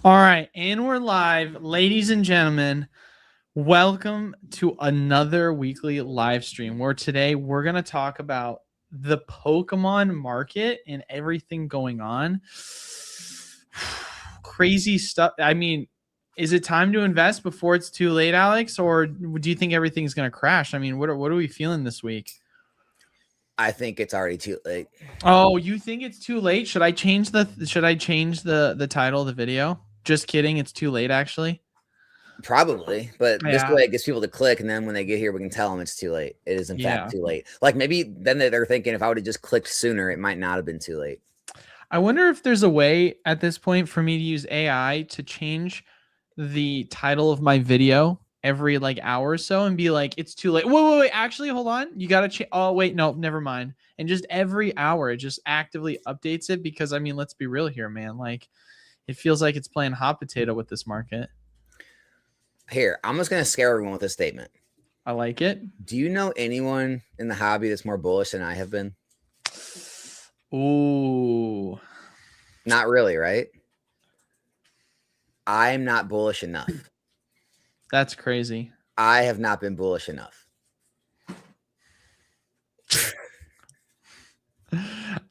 All right, and we're live, ladies and gentlemen. Welcome to another weekly live stream where today we're going to talk about the Pokemon market and everything going on. Crazy stuff. I mean, is it time to invest before it's too late, Alex, or do you think everything's going to crash? I mean, what are we feeling this week? I think it's already too late. Oh, you think it's too late? Should I change the title of the video? Just kidding, it's too late actually. Probably, but this Yeah. way it gets people to click, and then when they get here, we can tell them it's too late. It is in fact too late. Like maybe then they're thinking if I would have just clicked sooner, it might not have been too late. I wonder if there's a way at this point for me to use AI to change the title of my video every like hour or so and be like, it's too late. Wait. Actually, hold on. You got to change. Oh, wait. No, never mind. And just every hour, it just actively updates it because, I mean, let's be real here, man. Like, it feels like it's playing hot potato with this market. Here, I'm just going to scare everyone with a statement. I like it. Do you know anyone in the hobby that's more bullish than I have been? Ooh. Not really, right? I'm not bullish enough. That's crazy. I have not been bullish enough.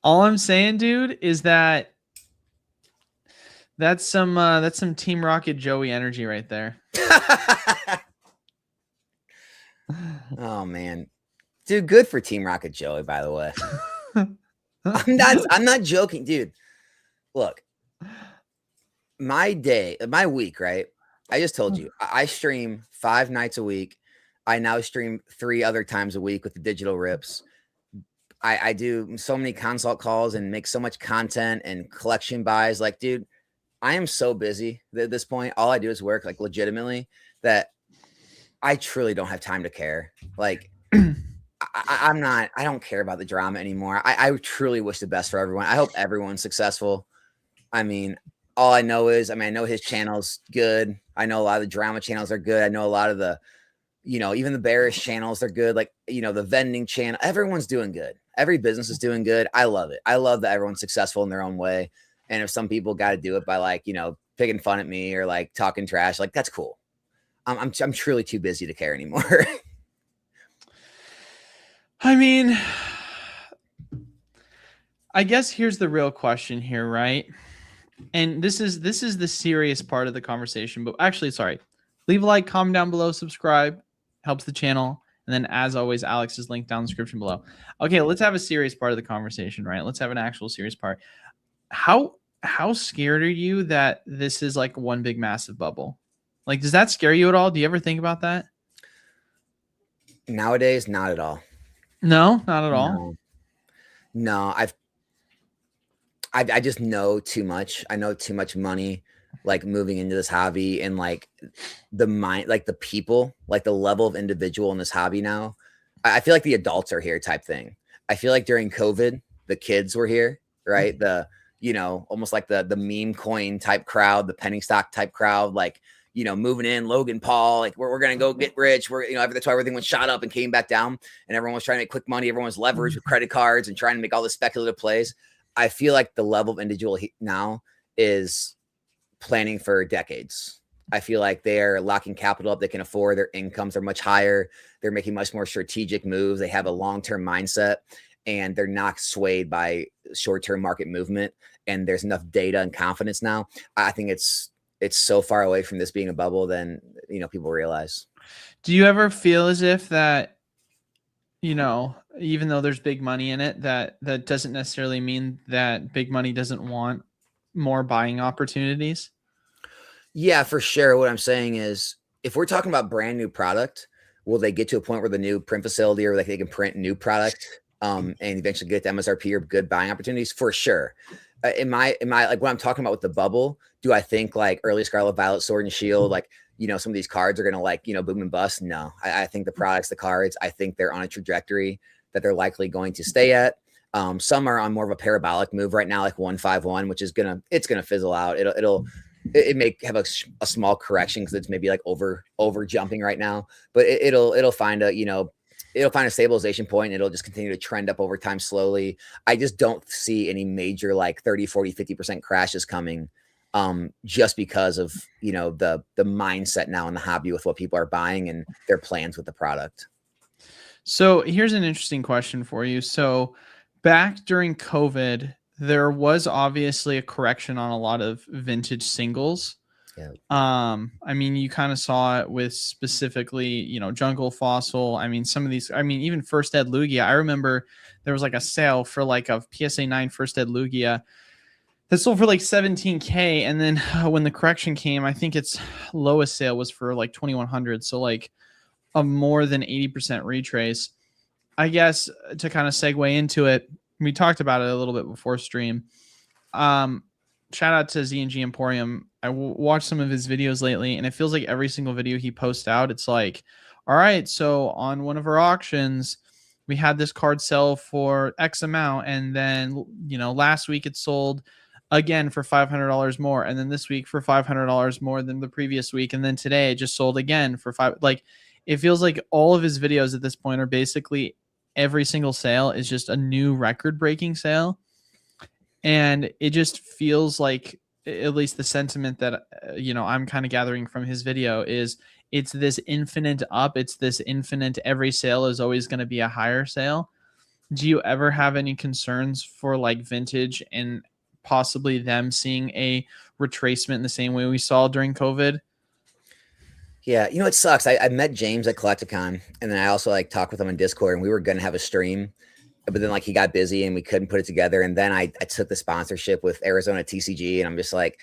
All I'm saying, dude, is that that's some Team Rocket Joey energy right there. Oh man, dude, good for Team Rocket Joey. By the way, I'm not joking, dude. Look, my week, right? I just told you I stream 5 nights a week. I now stream 3 other times a week with the digital rips. I do so many consult calls and make so much content and collection buys. Like, dude, I am so busy at this point. All I do is work, like legitimately, that I truly don't have time to care. Like, I don't care about the drama anymore. I truly wish the best for everyone. I hope everyone's successful. I mean, all I know is, I know his channel's good. I know a lot of the drama channels are good. I know a lot of the, even the bearish channels, they're good. Like, the vending channel, everyone's doing good. Every business is doing good. I love it. I love that everyone's successful in their own way. And if some people got to do it by like, picking fun at me or like talking trash, like that's cool. I'm truly too busy to care anymore. I mean, I guess here's the real question here, right? And this is the serious part of the conversation. But actually, sorry, leave a like, comment down below, subscribe, helps the channel. And then, as always, Alex is linked down in the description below. Okay, let's have a serious part of the conversation, right? Let's have an actual serious part. How scared are you that this is like one big massive bubble? Like, does that scare you at all? Do you ever think about that? Nowadays, not at all. No, not at all. No, I just know too much. I know too much money, like moving into this hobby, and like the mind, like the people, like the level of individual in this hobby now. I feel like the adults are here type thing. I feel like during COVID, the kids were here, right? The, almost like the meme coin type crowd, the penny stock type crowd, like, moving in Logan Paul, like we're going to go get rich. That's why everything was shot up and came back down, and everyone was trying to make quick money. Everyone was leveraged with credit cards and trying to make all the speculative plays. I feel like the level of individual now is planning for decades. I feel like they're locking capital up they can afford. Their incomes are much higher. They're making much more strategic moves. They have a long-term mindset, and they're not swayed by short-term market movement. And there's enough data and confidence now. I think it's so far away from this being a bubble than, people realize. Do you ever feel as if that, even though there's big money in it, that doesn't necessarily mean that big money doesn't want more buying opportunities? Yeah, for sure. What I'm saying is, if we're talking about brand new product, will they get to a point where the new print facility or like they can print new product and eventually get to MSRP or good buying opportunities? For sure. Am I like what I'm talking about with the bubble? Do I think like early Scarlet, Violet, Sword and Shield, like, some of these cards are going to like, boom and bust? No, I think the products, the cards, I think they're on a trajectory that they're likely going to stay at. Some are on more of a parabolic move right now, like 151, which is it's gonna fizzle out. It may have a small correction because it's maybe like over jumping right now, but it'll find a it'll find a stabilization point. And it'll just continue to trend up over time slowly. I just don't see any major like 30, 40, 50% crashes coming just because of, you know, the mindset now in the hobby with what people are buying and their plans with the product. So here's an interesting question for you. So back during COVID, there was obviously a correction on a lot of vintage singles. Yeah. I mean, you kind of saw it with specifically, you know, Jungle Fossil. I mean, some of these, I mean, even First Ed Lugia. I remember there was like a sale for like a PSA 9 First Ed Lugia that sold for like 17K. And then when the correction came, I think its lowest sale was for like 2100. So like a more than 80% retrace. I guess to kind of segue into it, we talked about it a little bit before stream. Shout out to Z&G Emporium. I watched some of his videos lately, and it feels like every single video he posts out, it's like, all right, so on one of our auctions, we had this card sell for X amount, and then, you know, last week it sold again for $500 more, and then this week for $500 more than the previous week, and then today it just sold again for $5. Like, it feels like all of his videos at this point are basically every single sale is just a new record-breaking sale. And it just feels like, at least the sentiment that, you know, I'm kind of gathering from his video is it's this infinite up. It's this infinite, every sale is always going to be a higher sale. Do you ever have any concerns for like vintage and possibly them seeing a retracement in the same way we saw during COVID? Yeah, you know, it sucks. I met James at Collecticon, and then I also like talked with him on Discord, and we were gonna have a stream, but then like he got busy and we couldn't put it together. And then I took the sponsorship with Arizona TCG, and I'm just like,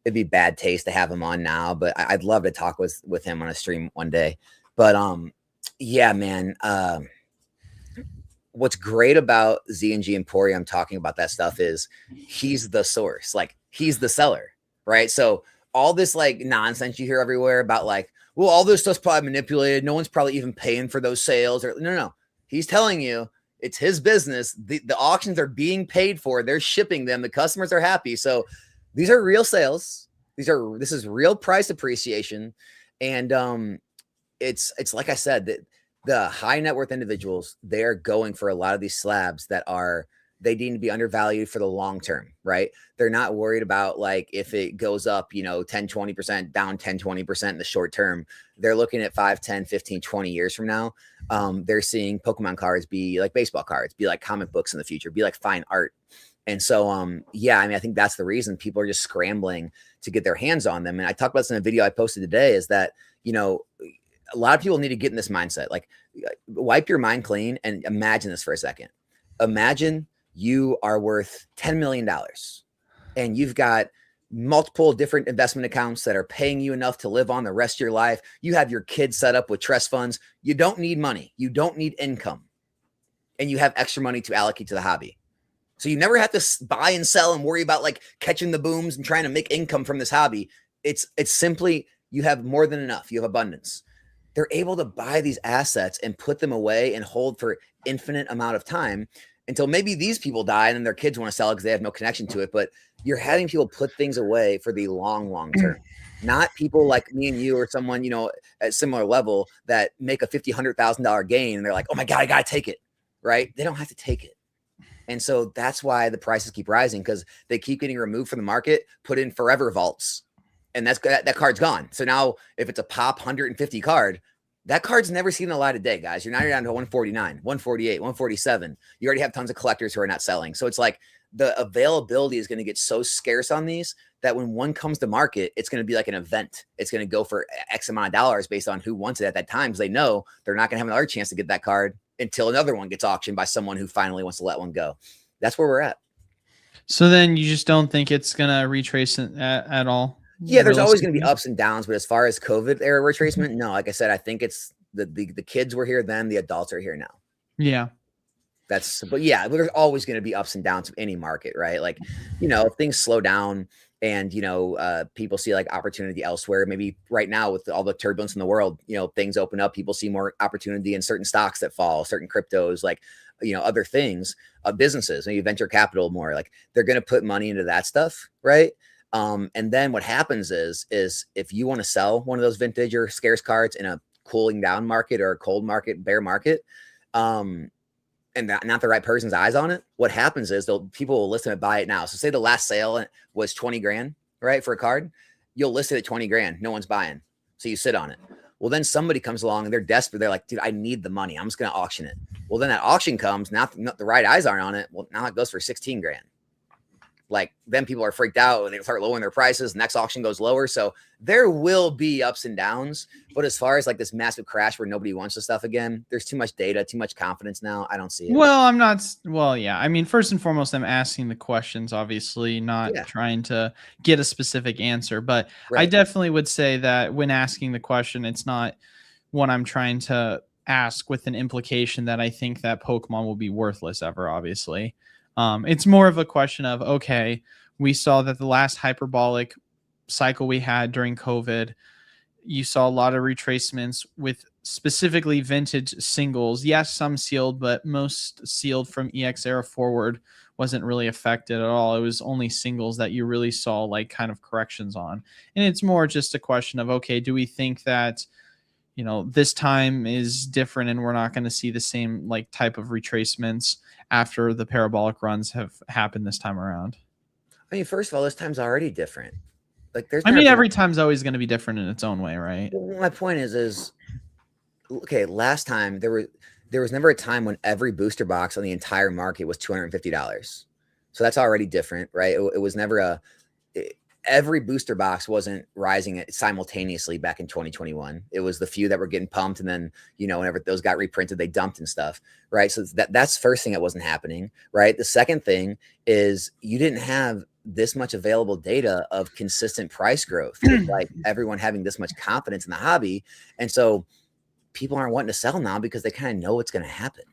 it'd be bad taste to have him on now, but I'd love to talk with him on a stream one day. But yeah, man. What's great about Z&G Emporium talking about that stuff is he's the source, like he's the seller, right? So all this like nonsense you hear everywhere about like, well, all this stuff's probably manipulated. No one's probably even paying for those sales. Or no. He's telling you it's his business. The auctions are being paid for. They're shipping them. The customers are happy. So these are real sales. This is real price appreciation. And it's like I said, that the high net worth individuals, they're going for a lot of these slabs that they deem to be undervalued for the long term, right? They're not worried about like if it goes up, you know, 10, 20%, down 10, 20% in the short term. They're looking at 5, 10, 15, 20 years from now. They're seeing Pokemon cards be like baseball cards, be like comic books in the future, be like fine art. And so, yeah, I mean, I think that's the reason people are just scrambling to get their hands on them. And I talked about this in a video I posted today is that, you know, a lot of people need to get in this mindset, like wipe your mind clean and imagine this for a second. Imagine you are worth $10 million and you've got multiple different investment accounts that are paying you enough to live on the rest of your life. You have your kids set up with trust funds. You don't need money. You don't need income. And you have extra money to allocate to the hobby. So you never have to buy and sell and worry about like catching the booms and trying to make income from this hobby. It's simply, you have more than enough. You have abundance. They're able to buy these assets and put them away and hold for infinite amount of time until maybe these people die and then their kids want to sell it because they have no connection to it. But you're having people put things away for the long, long term, not people like me and you or someone, you know, at similar level that make a $50,000, $100,000 gain. And they're like, oh my God, I got to take it. Right. They don't have to take it. And so that's why the prices keep rising, because they keep getting removed from the market, put in forever vaults. And that card's gone. So now if it's a pop 150 card, that card's never seen the light of day, guys. You're now down to 149, 148, 147. You already have tons of collectors who are not selling. So it's like the availability is going to get so scarce on these that when one comes to market, it's going to be like an event. It's going to go for X amount of dollars based on who wants it at that time, because they know they're not going to have another chance to get that card until another one gets auctioned by someone who finally wants to let one go. That's where we're at. So then you just don't think it's going to retrace at all? Yeah, there's always going to be ups and downs, but as far as COVID era retracement, no. Like I said, I think it's the kids were here then, the adults are here now. Yeah, but yeah, there's always going to be ups and downs of any market, right? Like, you know, if things slow down and, you know, people see like opportunity elsewhere, maybe right now with all the turbulence in the world, you know, things open up, people see more opportunity in certain stocks that fall, certain cryptos, like, you know, other things, businesses, maybe venture capital more, like they're going to put money into that stuff, right? And then what happens is if you want to sell one of those vintage or scarce cards in a cooling down market or a cold market, bear market, and not the right person's eyes on it, what happens is people will listen and buy it now. So say the last sale was 20 grand, right? For a card, you'll list it at 20 grand. No one's buying. So you sit on it. Well, then somebody comes along and they're desperate. They're like, dude, I need the money. I'm just going to auction it. Well, then that auction comes. Now the right eyes aren't on it. Well, now it goes for 16 grand. Like then people are freaked out and they start lowering their prices. Next auction goes lower. So there will be ups and downs. But as far as like this massive crash where nobody wants the stuff again, there's too much data, too much confidence now. I don't see it. Well, I'm not. Well, yeah. I mean, first and foremost, I'm asking the questions, obviously, not trying to get a specific answer. But I definitely would say that when asking the question, it's not what I'm trying to ask with an implication that I think that Pokemon will be worthless ever, obviously. It's more of a question of, okay, we saw that the last hyperbolic cycle we had during COVID, you saw a lot of retracements with specifically vintage singles. Yes, some sealed, but most sealed from EX era forward wasn't really affected at all. It was only singles that you really saw like kind of corrections on. And it's more just a question of, okay, do we think that, you know, this time is different and we're not going to see the same like type of retracements after the parabolic runs have happened this time around? I mean, first of all, this time's already different. Like there's, I mean, every time's always going to be different in its own way, right? Well, my point is okay, last time there was never a time when every booster box on the entire market was $250. So that's already different, right? It was never every booster box wasn't rising simultaneously back in 2021. It was the few that were getting pumped, and then, you know, whenever those got reprinted, they dumped and stuff, right? So that's the first thing that wasn't happening, right? The second thing is you didn't have this much available data of consistent price growth, like everyone having this much confidence in the hobby. And so people aren't wanting to sell now because they kind of know what's going to happen.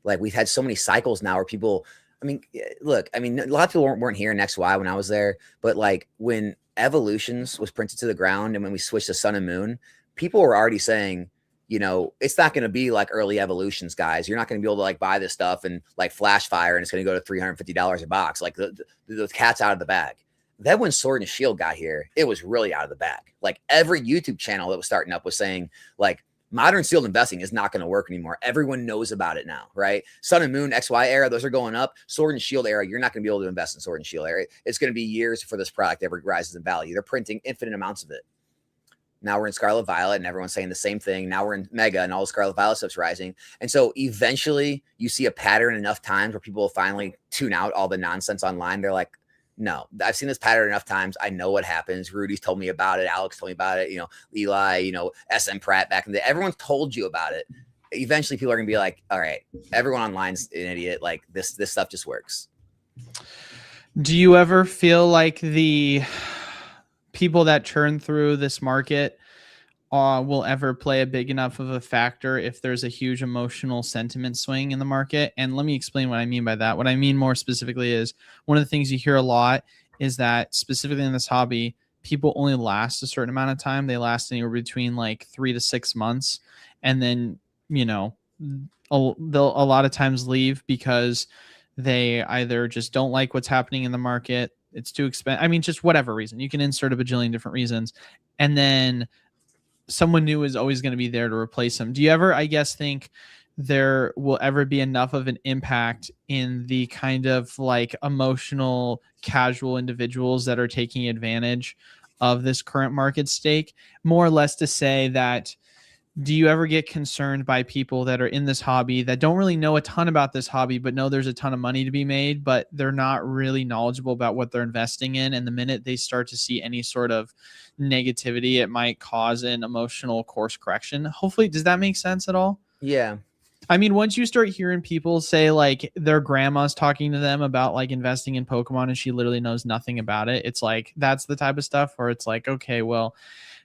Like we've had so many cycles now where people, I mean, look, I mean, a lot of people weren't here in XY when I was there, but like when Evolutions was printed to the ground and when we switched to Sun and Moon, people were already saying, you know, it's not going to be like early Evolutions, guys. You're not going to be able to like buy this stuff and like flash fire and it's going to go to $350 a box. Like the cat's out of the bag. Then when Sword and Shield got here, it was really out of the bag. Like every YouTube channel that was starting up was saying like modern sealed investing is not going to work anymore. Everyone knows about it now, right? Sun and Moon, XY era, those are going up. Sword and Shield era, you're not going to be able to invest in Sword and Shield era. It's going to be years before this product ever rises in value. They're printing infinite amounts of it. Now we're in Scarlet Violet and everyone's saying the same thing. Now we're in Mega and all the Scarlet Violet stuff's rising. And so eventually you see a pattern enough times where people will finally tune out all the nonsense online. They're like, no, I've seen this pattern enough times. I know what happens. Rudy's told me about it. Alex told me about it. You know, Eli, you know, SM Pratt back in the day. Everyone's told you about it. Eventually people are going to be like, all right, everyone online's an idiot. Like this stuff just works. Do you ever feel like the people that churn through this market will ever play a big enough of a factor if there's a huge emotional sentiment swing in the market? And let me explain what I mean by that. What I mean more specifically is one of the things you hear a lot is that specifically in this hobby, people only last a certain amount of time. They last anywhere between like 3 to 6 months. And then, you know, they'll a lot of times leave because they either just don't like what's happening in the market. It's too expensive. I mean, just whatever reason. You can insert a bajillion different reasons. And then someone new is always going to be there to replace them. Do you ever, I guess, think there will ever be enough of an impact in the kind of like emotional, casual individuals that are taking advantage of this current market stake? More or less to say that, do you ever get concerned by people that are in this hobby that don't really know a ton about this hobby, but know there's a ton of money to be made, but they're not really knowledgeable about what they're investing in? And the minute they start to see any sort of negativity, it might cause an emotional course correction. Hopefully, does that make sense at all? Yeah. I mean, once you start hearing people say like their grandma's talking to them about like investing in Pokemon and she literally knows nothing about it, it's like, that's the type of stuff where it's like, okay, well,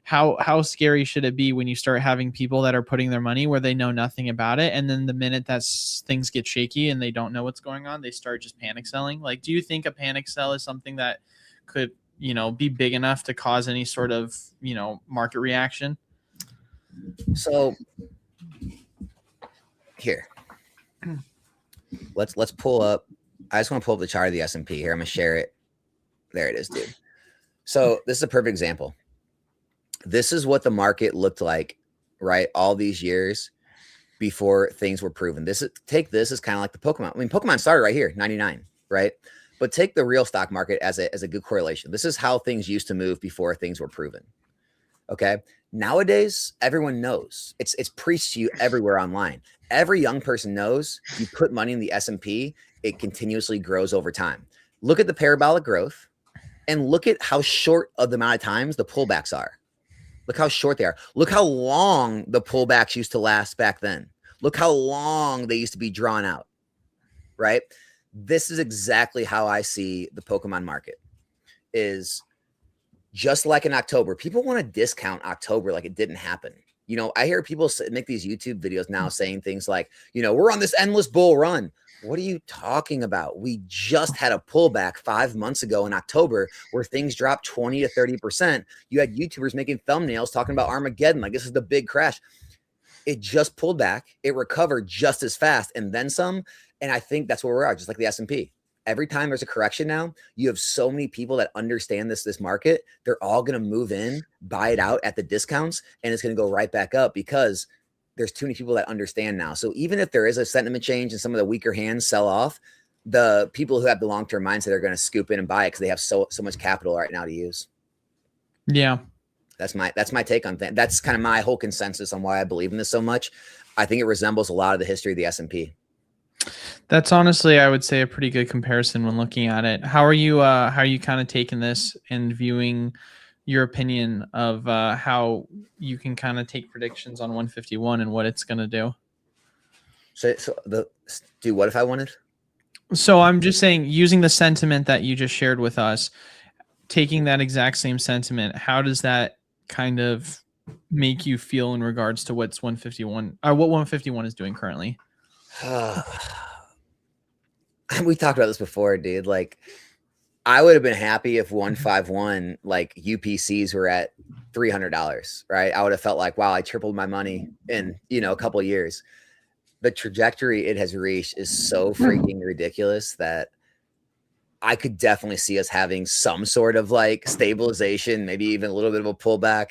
how scary should it be when you start having people that are putting their money where they know nothing about it, and then the minute that things get shaky and they don't know what's going on, they start just panic selling? Like, do you think a panic sell is something that could, you know, be big enough to cause any sort of, you know, market reaction? So here, let's pull up. I just want to pull up the chart of the S&P here. I'm gonna share it. There it is, dude. So this is a perfect example. This is what the market looked like, right? All these years before things were proven. Take this as kind of like the Pokemon. I mean, Pokemon started right here, 99, right? but take the real stock market as a good correlation. This is how things used to move before things were proven. Okay. Nowadays, everyone knows. It's preached to you everywhere online. Every young person knows you put money in the S&P, it continuously grows over time. Look at the parabolic growth and look at how short of the amount of times the pullbacks are. Look how short they are. Look how long the pullbacks used to last back then. Look how long they used to be drawn out, right? This is exactly how I see the Pokemon market is just like in October. People want to discount October like it didn't happen. You know, I hear people make these YouTube videos now saying things like, you know, we're on this endless bull run. What are you talking about? We just had a pullback 5 months ago in October where things dropped 20 to 30%. You had YouTubers making thumbnails talking about Armageddon. Like, this is the big crash. It just pulled back. It recovered just as fast and then some. And I think that's where we are, just like the S&P. Every time there's a correction now, you have so many people that understand this market. They're all going to move in, buy it out at the discounts, and it's going to go right back up because there's too many people that understand now. So even if there is a sentiment change and some of the weaker hands sell off, the people who have the long-term mindset are going to scoop in and buy it because they have so much capital right now to use. Yeah. That's my take on that. That's kind of my whole consensus on why I believe in this so much. I think it resembles a lot of the history of the S&P. That's honestly, I would say, a pretty good comparison when looking at it. How are you kind of taking this and viewing your opinion of how you can kind of take predictions on 151 and what it's going to do? Do what if I wanted? So I'm just saying, using the sentiment that you just shared with us, taking that exact same sentiment, how does that kind of make you feel in regards to what's 151 or what 151 is doing currently? We talked about this before, dude. Like, I would have been happy if 151 like UPCs were at $300, right? I would have felt like, wow, I tripled my money in, you know, a couple of years. The trajectory it has reached is so freaking ridiculous that I could definitely see us having some sort of like stabilization, maybe even a little bit of a pullback.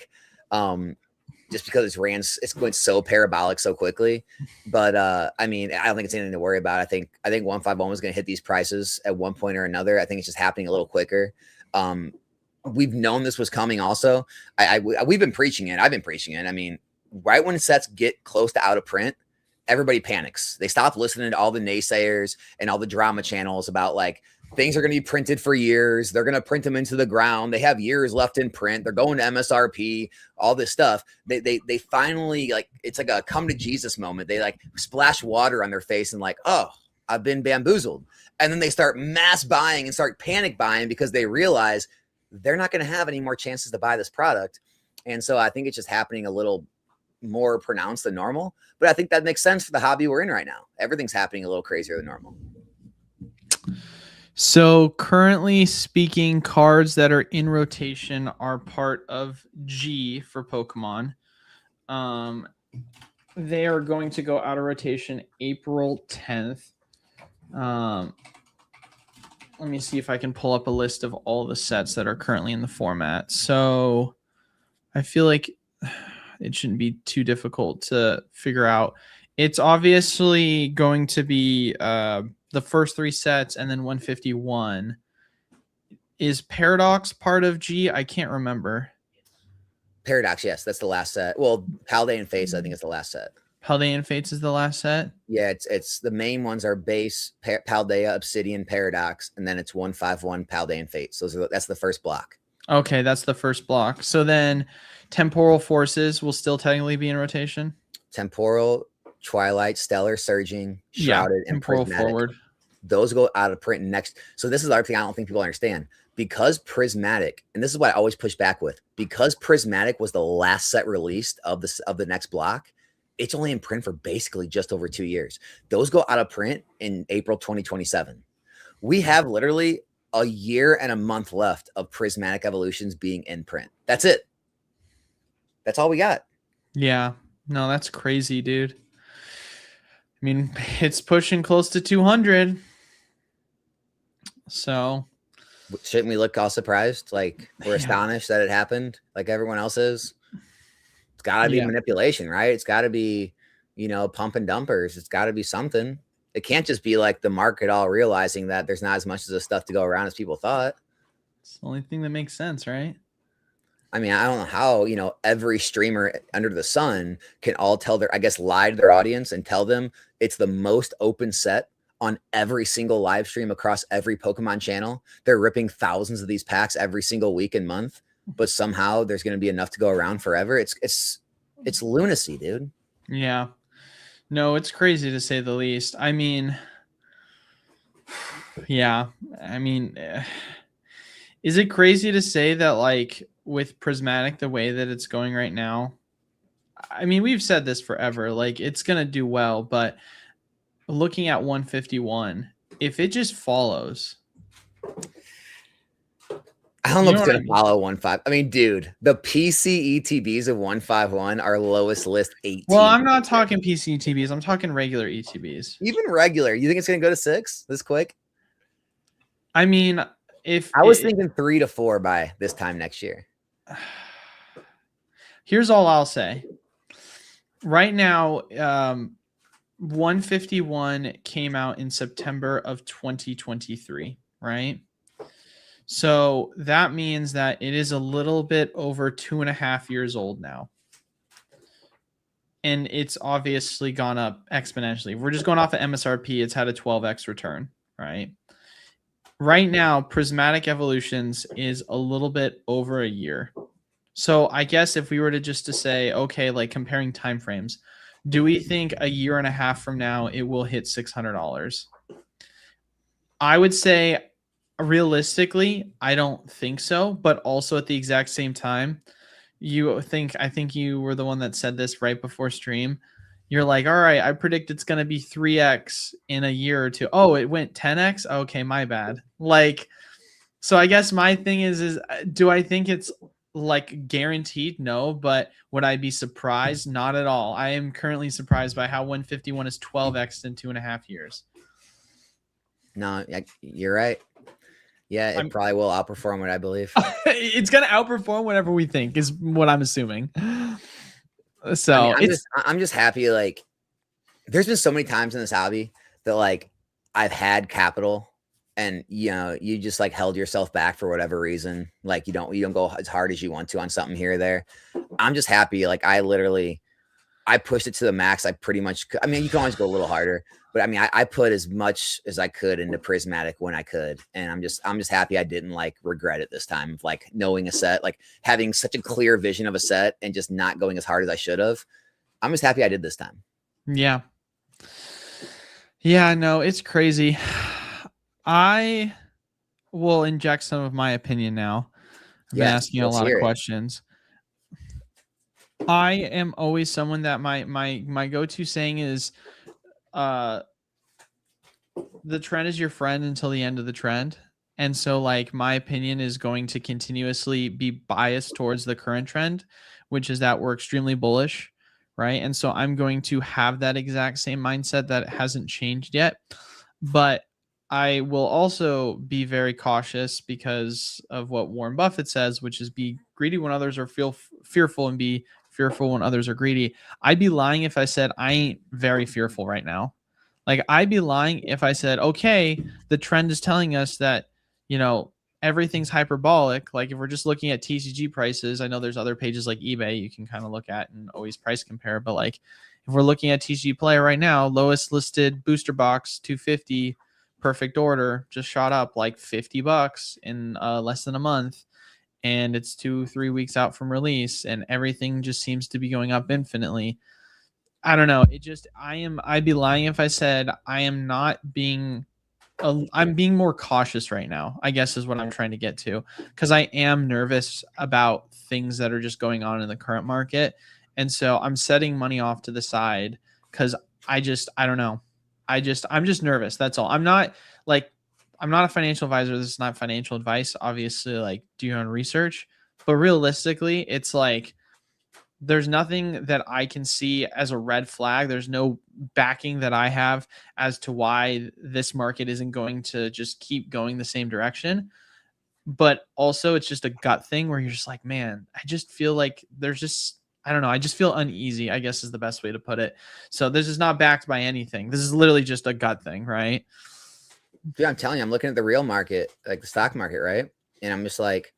Just because it's going so parabolic so quickly. But I mean, I don't think it's anything to worry about. I think 151 was going to hit these prices at one point or another. I think it's just happening a little quicker. We've known this was coming also. We've been preaching it. I've been preaching it. I mean, right when sets get close to out of print, everybody panics. They stop listening to all the naysayers and all the drama channels about like, things are going to be printed for years. They're going to print them into the ground. They have years left in print. They're going to MSRP, all this stuff. They finally, like, it's like a come to Jesus moment. They like splash water on their face and like, oh, I've been bamboozled. And then they start mass buying and start panic buying because they realize they're not going to have any more chances to buy this product. And so I think it's just happening a little more pronounced than normal. But I think that makes sense for the hobby we're in right now. Everything's happening a little crazier than normal. So currently speaking, cards that are in rotation are part of G for Pokemon. They are going to go out of rotation April 10th. Let me see if I can pull up a list of all the sets that are currently in the format. So I feel like it shouldn't be too difficult to figure out. It's obviously going to be the first 3 sets and then 151. Is Paradox part of G? I can't remember. Paradox, yes, that's the last set. Well, Paldean Fates, I think, is the last set. Paldean Fates is the last set? Yeah, it's the main ones are base, Paldea, Obsidian, Paradox, and then it's 151 Paldean Fates. That's the first block. Okay, that's the first block. So then Temporal Forces will still technically be in rotation? Temporal, Twilight, Stellar, Surging, Shrouded, and Prismatic. Forward. Those go out of print next. So this is the other thing I don't think people understand. Because Prismatic, and this is what I always push back with, because Prismatic was the last set released of the next block, it's only in print for basically just over 2 years. Those go out of print in April 2027. We have literally a year and a month left of Prismatic Evolutions being in print. That's it. That's all we got. Yeah. No, that's crazy, dude. I mean, it's pushing close to 200. So shouldn't we look all surprised? Like, we're astonished that it happened like everyone else is. It's got to be manipulation, right? It's got to be, you know, pump and dumpers. It's got to be something. It can't just be like the market all realizing that there's not as much of this stuff to go around as people thought. It's the only thing that makes sense, right? I mean, I don't know how, every streamer under the sun can all tell I guess, lie to their audience and tell them it's the most open set on every single live stream across every Pokemon channel. They're ripping thousands of these packs every single week and month, but somehow there's going to be enough to go around forever. It's lunacy, dude. Yeah. No, it's crazy to say the least. I mean, yeah. I mean, is it crazy to say that, like, with Prismatic, the way that it's going right now, I mean, we've said this forever, like, it's going to do well, but looking at 151, if it just follows, I don't know if it's going to follow 1.5. I mean, dude, the PC ETBs of 151 are lowest list 18. Well, I'm not talking PC ETBs. I'm talking regular ETBs. Even regular. You think it's going to go to 6 this quick? I mean, if I was thinking 3 to 4 by this time next year. Here's all I'll say. Right now, 151 came out in September of 2023, right? So that means that it is a little bit over 2.5 years old now. And it's obviously gone up exponentially. If we're just going off of MSRP, it's had a 12x return, right? Right now, Prismatic Evolutions is a little bit over a year. So I guess if we were to say, okay, like comparing timeframes, do we think a year and a half from now it will hit $600? I would say realistically, I don't think so, but also at the exact same time, I think you were the one that said this right before stream. You're like, all right, I predict it's going to be 3x in a year or two. Oh, it went 10x. Okay, my bad. Like, so I guess my thing is do I think it's like guaranteed? No, but would I be surprised? Not at all. I am currently surprised by how 151 is 12x in 2.5 years. No, you're right. Yeah, it probably will outperform what I believe. It's going to outperform whatever we think is what I'm assuming. So I mean, I'm just happy. Like, there's been so many times in this hobby that like I've had capital and you just like held yourself back for whatever reason. Like you don't go as hard as you want to on something here or there. I'm just happy. Like I pushed it to the max. I pretty much, I mean, you can always go a little harder, but I mean, I put as much as I could into Prismatic when I could. And I'm just happy I didn't like regret it this time of like knowing a set, like having such a clear vision of a set and just not going as hard as I should have. I'm just happy I did this time. Yeah. Yeah, no, it's crazy. I will inject some of my opinion now. I've been asking a lot of questions. I am always someone that my go-to saying is the trend is your friend until the end of the trend. And so like my opinion is going to continuously be biased towards the current trend, which is that we're extremely bullish, right? And so I'm going to have that exact same mindset that hasn't changed yet. But I will also be very cautious because of what Warren Buffett says, which is be greedy when others are fearful and be fearful when others are greedy. I'd be lying if I said I ain't very fearful right now. Like I'd be lying if I said, okay, the trend is telling us that, everything's hyperbolic. Like if we're just looking at TCG prices, I know there's other pages like eBay you can kind of look at and always price compare. But like if we're looking at TCGplayer right now, lowest listed booster box 250 perfect order just shot up like $50 in less than a month. And it's 2-3 weeks out from release and everything just seems to be going up infinitely. I don't know. I'd be lying if I said I'm being more cautious right now, I guess is what I'm trying to get to. Because I am nervous about things that are just going on in the current market. And so I'm setting money off to the side because I don't know. I'm just nervous. That's all. I'm not a financial advisor. This is not financial advice. Obviously, like do your own research. But realistically, it's like there's nothing that I can see as a red flag. There's no backing that I have as to why this market isn't going to just keep going the same direction. But also it's just a gut thing where you're just like, man, I just feel like I don't know. I just feel uneasy, I guess is the best way to put it. So this is not backed by anything. This is literally just a gut thing, right? Dude, I'm telling you, I'm looking at the real market, like the stock market, right? And I'm just like,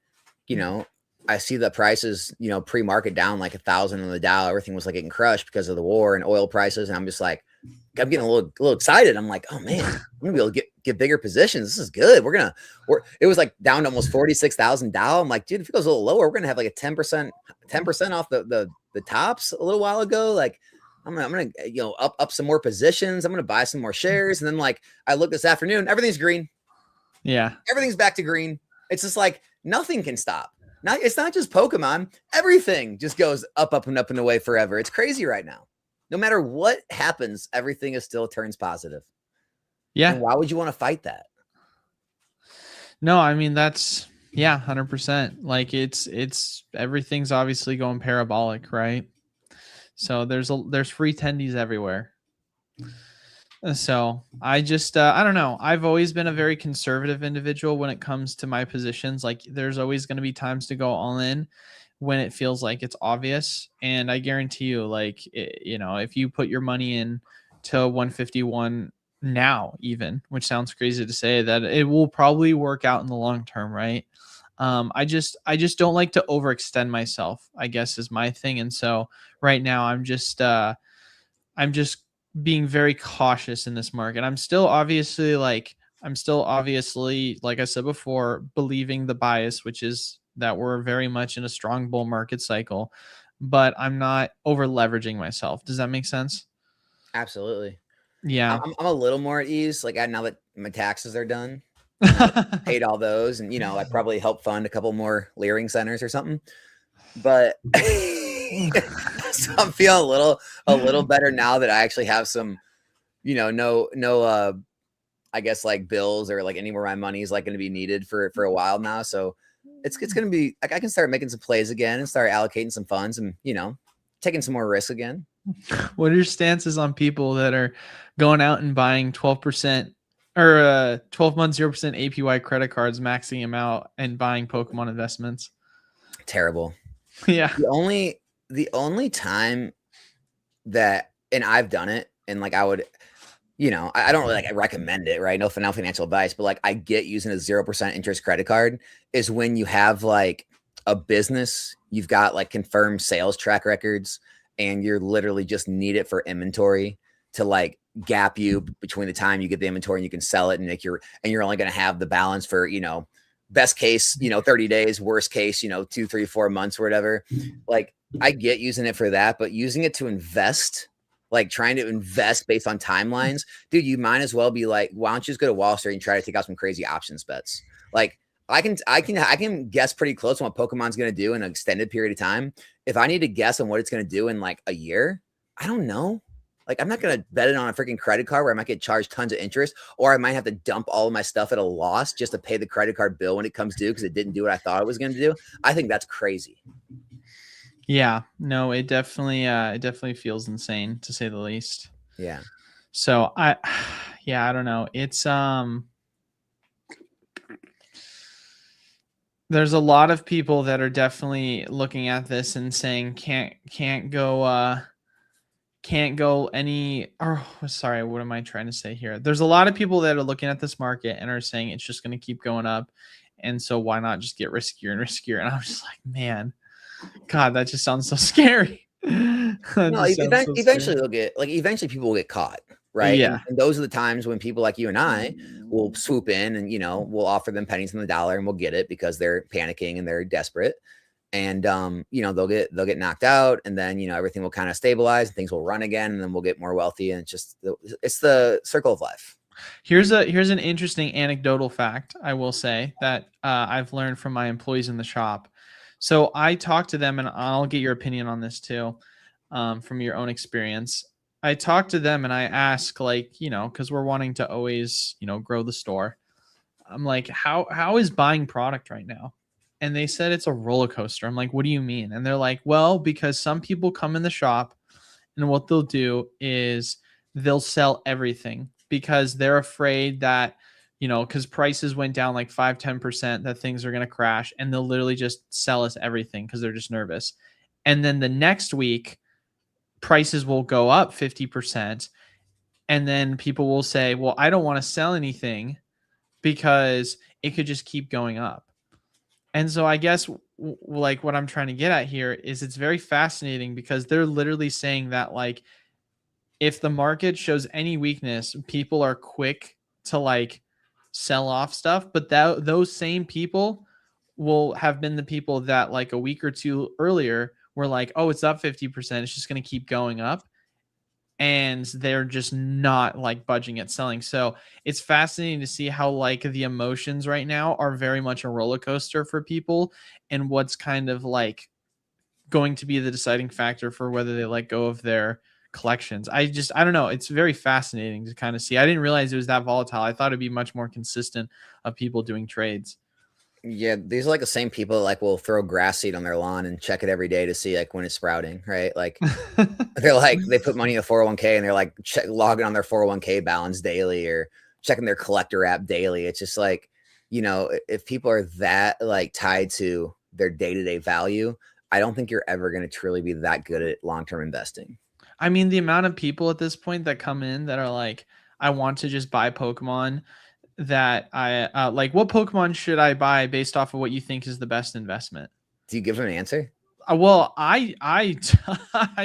I see the prices, pre-market down like 1,000 on the Dow. Everything was like getting crushed because of the war and oil prices. And I'm just like, I'm getting a little excited. I'm like, oh man, I'm gonna be able to get bigger positions. This is good. It was like down to almost 46,000 Dow. I'm like, dude, if it goes a little lower, we're gonna have like a 10% off the tops a little while ago. Like, I'm gonna up some more positions. I'm gonna buy some more shares. And then like I look this afternoon, everything's green. Yeah. Everything's back to green. It's just like nothing can stop. It's not just Pokemon. Everything just goes up and up and away forever. It's crazy right now. No matter what happens, everything is still turns positive. Yeah. And why would you want to fight that? No, I mean, that's 100%. Like it's everything's obviously going parabolic, right? So there's free tendies everywhere. So I just, I don't know. I've always been a very conservative individual when it comes to my positions. Like there's always going to be times to go all in when it feels like it's obvious. And I guarantee you, like, if you put your money in to 151 now, even, which sounds crazy to say, that it will probably work out in the long term. Right. I just don't like to overextend myself, I guess is my thing. And so right now I'm just being very cautious in this market. I'm still obviously, like I said before, believing the bias, which is that we're very much in a strong bull market cycle, but I'm not over leveraging myself. Does that make sense? Absolutely. Yeah. I'm a little more at ease. Like now that my taxes are done, paid all those, and I probably helped fund a couple more Leering centers or something. But so I'm feeling a little better now that I actually have some, no, I guess like bills or like anywhere my money is like going to be needed for a while now. So it's going to be like I can start making some plays again and start allocating some funds and taking some more risks again. What are your stances on people that are going out and buying 12% or 12 months 0% APY credit cards, maxing them out and buying Pokemon investments? Terrible. Yeah. The only time that, and I've done it, and like I would, I don't really like I recommend it, right? No financial advice, but like I get using a 0% interest credit card is when you have like a business, you've got like confirmed sales track records, and you're literally just need it for inventory to like gap you between the time you get the inventory and you can sell it, and like you're only going to have the balance for best case 30 days, worst case 2, 3, 4 months or whatever. Like I get using it for that, but using it to invest, like trying to invest based on timelines, dude, you might as well be like, why don't you just go to Wall Street and try to take out some crazy options bets? Like I can guess pretty close on what Pokemon's going to do in an extended period of time. If I need to guess on what it's going to do in like a year, I don't know. Like I'm not going to bet it on a freaking credit card where I might get charged tons of interest, or I might have to dump all of my stuff at a loss just to pay the credit card bill when it comes due because it didn't do what I thought it was going to do. I think that's crazy. Yeah, no, it definitely feels insane to say the least. Yeah. So I don't know. It's there's a lot of people that are definitely looking at this and saying can't go any, or sorry, what am I trying to say here? There's a lot of people that are looking at this market and are saying it's just going to keep going up. And so why not just get riskier and riskier? And I'm just like, man, God, that just sounds so scary. No, eventually they'll get like eventually people will get caught, right? Yeah. And those are the times when people like you and I will swoop in and we'll offer them pennies on the dollar and we'll get it because they're panicking and they're desperate. And they'll get knocked out, and then everything will kind of stabilize and things will run again, and then we'll get more wealthy, and it's the circle of life. Here's an interesting anecdotal fact I will say that I've learned from my employees in the shop. So I talk to them, and I'll get your opinion on this too, from your own experience. I talk to them and I ask, like, because we're wanting to always, grow the store. I'm like, how is buying product right now? And they said it's a roller coaster. I'm like, what do you mean? And they're like, well, because some people come in the shop and what they'll do is they'll sell everything because they're afraid that, because prices went down like 5-10%, that things are going to crash, and they'll literally just sell us everything because they're just nervous. And then the next week, prices will go up 50%. And then people will say, well, I don't want to sell anything because it could just keep going up. And so I guess like what I'm trying to get at here is it's very fascinating because they're literally saying that like if the market shows any weakness, people are quick to like sell off stuff, but those same people will have been the people that like a week or two earlier were like, oh, it's up 50%, it's just going to keep going up, and they're just not like budging at selling. So it's fascinating to see how like the emotions right now are very much a roller coaster for people, and what's kind of like going to be the deciding factor for whether they let go of their collections. I don't know. It's very fascinating to kind of see. I didn't realize it was that volatile. I thought it'd be much more consistent of people doing trades. Yeah, these are like the same people that like will throw grass seed on their lawn and check it every day to see like when it's sprouting, right? Like they're like they put money in a 401k and they're like logging on their 401k balance daily or checking their collector app daily. It's just like, you know, if people are that like tied to their day-to-day value, I don't think you're ever going to truly be that good at long-term investing. I mean, the amount of people at this point that come in that are like, I want to just buy Pokemon, that I like, what Pokemon should I buy based off of what you think is the best investment? Do you give them an answer? Well, I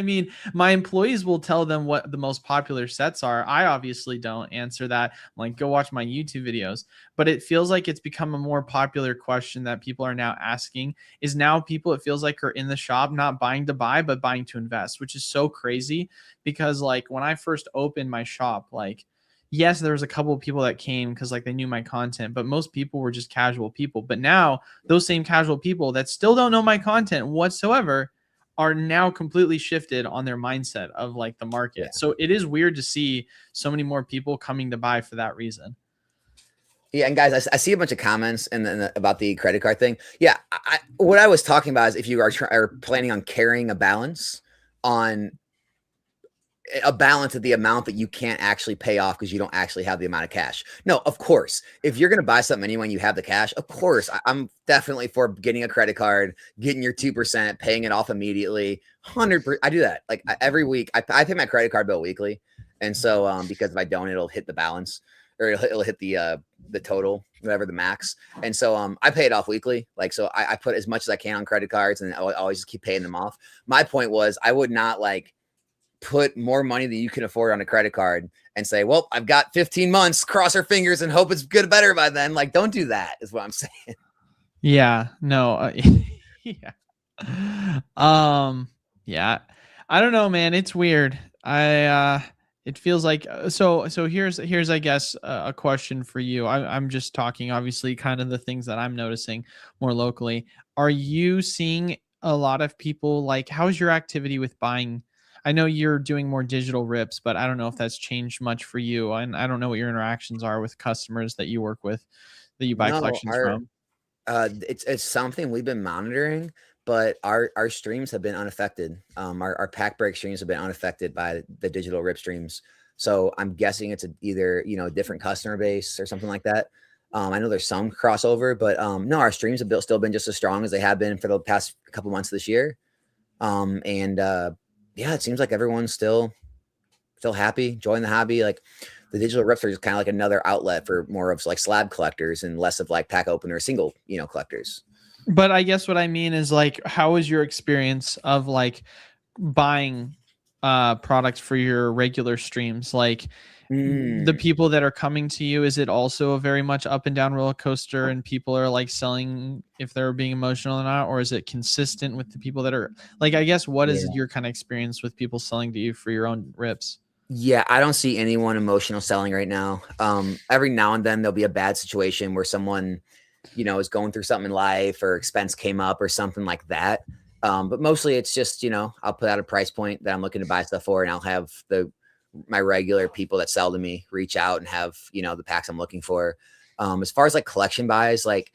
mean, my employees will tell them what the most popular sets are. I obviously don't answer that. I'm like, go watch my YouTube videos. But it feels like it's become a more popular question that people are now asking. Is now people, it feels like, are in the shop not buying to buy, but buying to invest, which is so crazy because like when I first opened my shop, like yes, there was a couple of people that came because like they knew my content, but most people were just casual people. But now those same casual people that still don't know my content whatsoever are now completely shifted on their mindset of like the market. Yeah. So it is weird to see so many more people coming to buy for that reason. Yeah, and guys, I see a bunch of comments and about the credit card thing. Yeah, what I was talking about is if you are planning on carrying a balance of the amount that you can't actually pay off because you don't actually have the amount of cash. No, of course, if you're going to buy something anyway and you have the cash, of course, I'm definitely for getting a credit card, getting your 2%, paying it off immediately. 100%. I do that like every week. I pay my credit card bill weekly. And so because if I don't, it'll hit the balance or it'll hit the total, whatever the max. And so I pay it off weekly. Like, so I put as much as I can on credit cards and I'll always just keep paying them off. My point was I would not like put more money than you can afford on a credit card and say, well, I've got 15 months, cross our fingers and hope it's good, better by then. Like, don't do that is what I'm saying. Yeah, no. Yeah. Yeah. I don't know, man. It's weird. It feels like, so here's, I guess, a question for you. I'm just talking, obviously, kind of the things that I'm noticing more locally. Are you seeing a lot of people like, how's your activity with buying? I know you're doing more digital rips, but I don't know if that's changed much for you. And I don't know what your interactions are with customers that you work with, that you buy collections from. It's something we've been monitoring, but our streams have been unaffected. Our pack break streams have been unaffected by the digital rip streams. So I'm guessing it's either, you know, a different customer base or something like that. I know there's some crossover, but no, our streams have still been just as strong as they have been for the past couple months of this year. Yeah, it seems like everyone's still happy, enjoying the hobby. Like the digital rips are just kind of like another outlet for more of like slab collectors and less of like pack opener single, you know, collectors. But I guess what I mean is like, how is your experience of like buying products for your regular streams? Like the people that are coming to you, is it also a very much up and down roller coaster and people are like selling if they're being emotional or not? Or is it consistent with the people that are like, I guess, what is your kind of experience with people selling to you for your own rips? Yeah, I don't see anyone emotional selling right now. Every now and then there'll be a bad situation where someone, you know, is going through something in life or expense came up or something like that. But mostly it's just, you know, I'll put out a price point that I'm looking to buy stuff for, and I'll have my regular people that sell to me reach out and have, you know, the packs I'm looking for. As far as like collection buys, like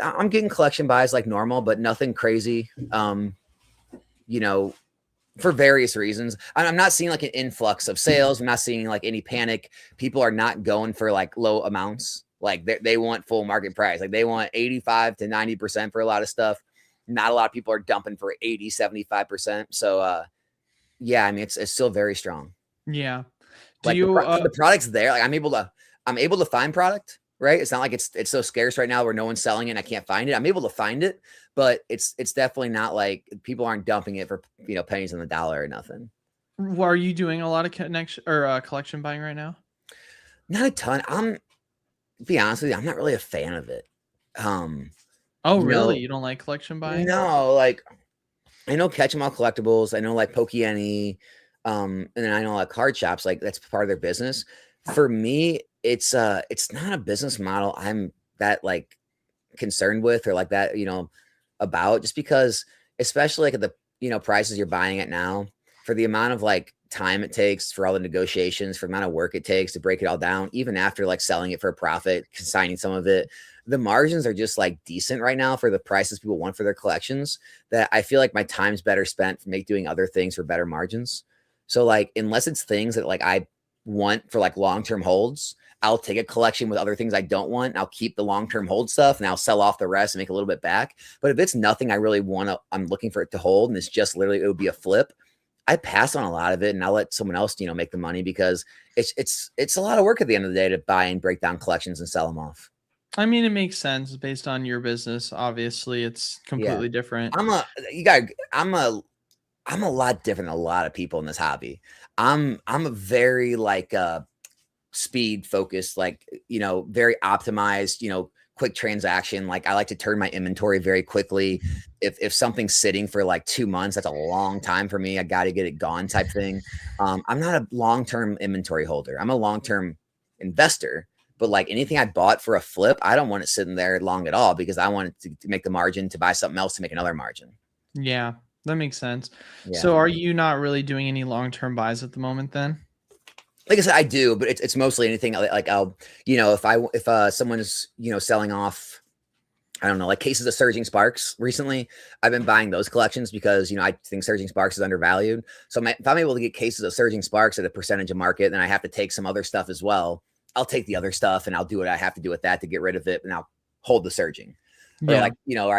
I'm getting collection buys like normal, but nothing crazy. You know, for various reasons. I'm not seeing like an influx of sales. I'm not seeing like any panic. People are not going for like low amounts. Like they want full market price. Like they want 85 to 90% for a lot of stuff. Not a lot of people are dumping for 80, 75%. So yeah, I mean, it's still very strong. Yeah. Do Like you the product's there. Like I'm able to find product, right? It's not like it's so scarce right now where no one's selling it and I can't find it. I'm able to find it, but it's definitely not like people aren't dumping it for, pennies on the dollar or nothing. are you doing a lot of connection or collection buying right now? Not a ton. To be honest with you, I'm not really a fan of it. Oh, You really? know, You don't like collection buying? no, like I know Catch 'em All collectibles. I know like Pokey, and then I know like card shops. Like that's part of their business. For me, it's not a business model I'm that like concerned with or like that, about, just because, especially like at the, prices you're buying it now, for the amount of like time it takes, for all the negotiations, for the amount of work it takes to break it all down, even after like selling it for a profit, consigning some of it, the margins are just like decent right now for the prices people want for their collections, that I feel like my time's better spent for doing other things for better margins. So like, unless it's things that like I want for like long-term holds, I'll take a collection with other things I don't want. And I'll keep the long-term hold stuff and I'll sell off the rest and make a little bit back. But if it's nothing I really want to, I'm looking for it to hold, and it's just literally, it would be a flip, I pass on a lot of it and I'll let someone else, make the money, because it's a lot of work at the end of the day to buy and break down collections and sell them off. I mean, it makes sense based on your business. Obviously, it's Yeah. completely different. I'm a lot different than a lot of people in this hobby. I'm a very like speed focused, like, very optimized, quick transaction. Like I like to turn my inventory very quickly. If something's sitting for like 2 months, that's a long time for me. I got to get it gone type thing. I'm not a long-term inventory holder. I'm a long-term investor, but like anything I bought for a flip, I don't want it sitting there long at all, because I want it to make the margin to buy something else to make another margin. Yeah, that makes sense. Yeah. So are you not really doing any long-term buys at the moment then? Like I said, I do, but it's mostly anything like I'll, if someone is, selling off, I don't know, like cases of Surging Sparks recently, I've been buying those collections because, I think Surging Sparks is undervalued. So if I'm able to get cases of Surging Sparks at a percentage of market, then I have to take some other stuff as well. I'll take the other stuff and I'll do what I have to do with that to get rid of it, and I'll hold the Surging. Or Yeah. like,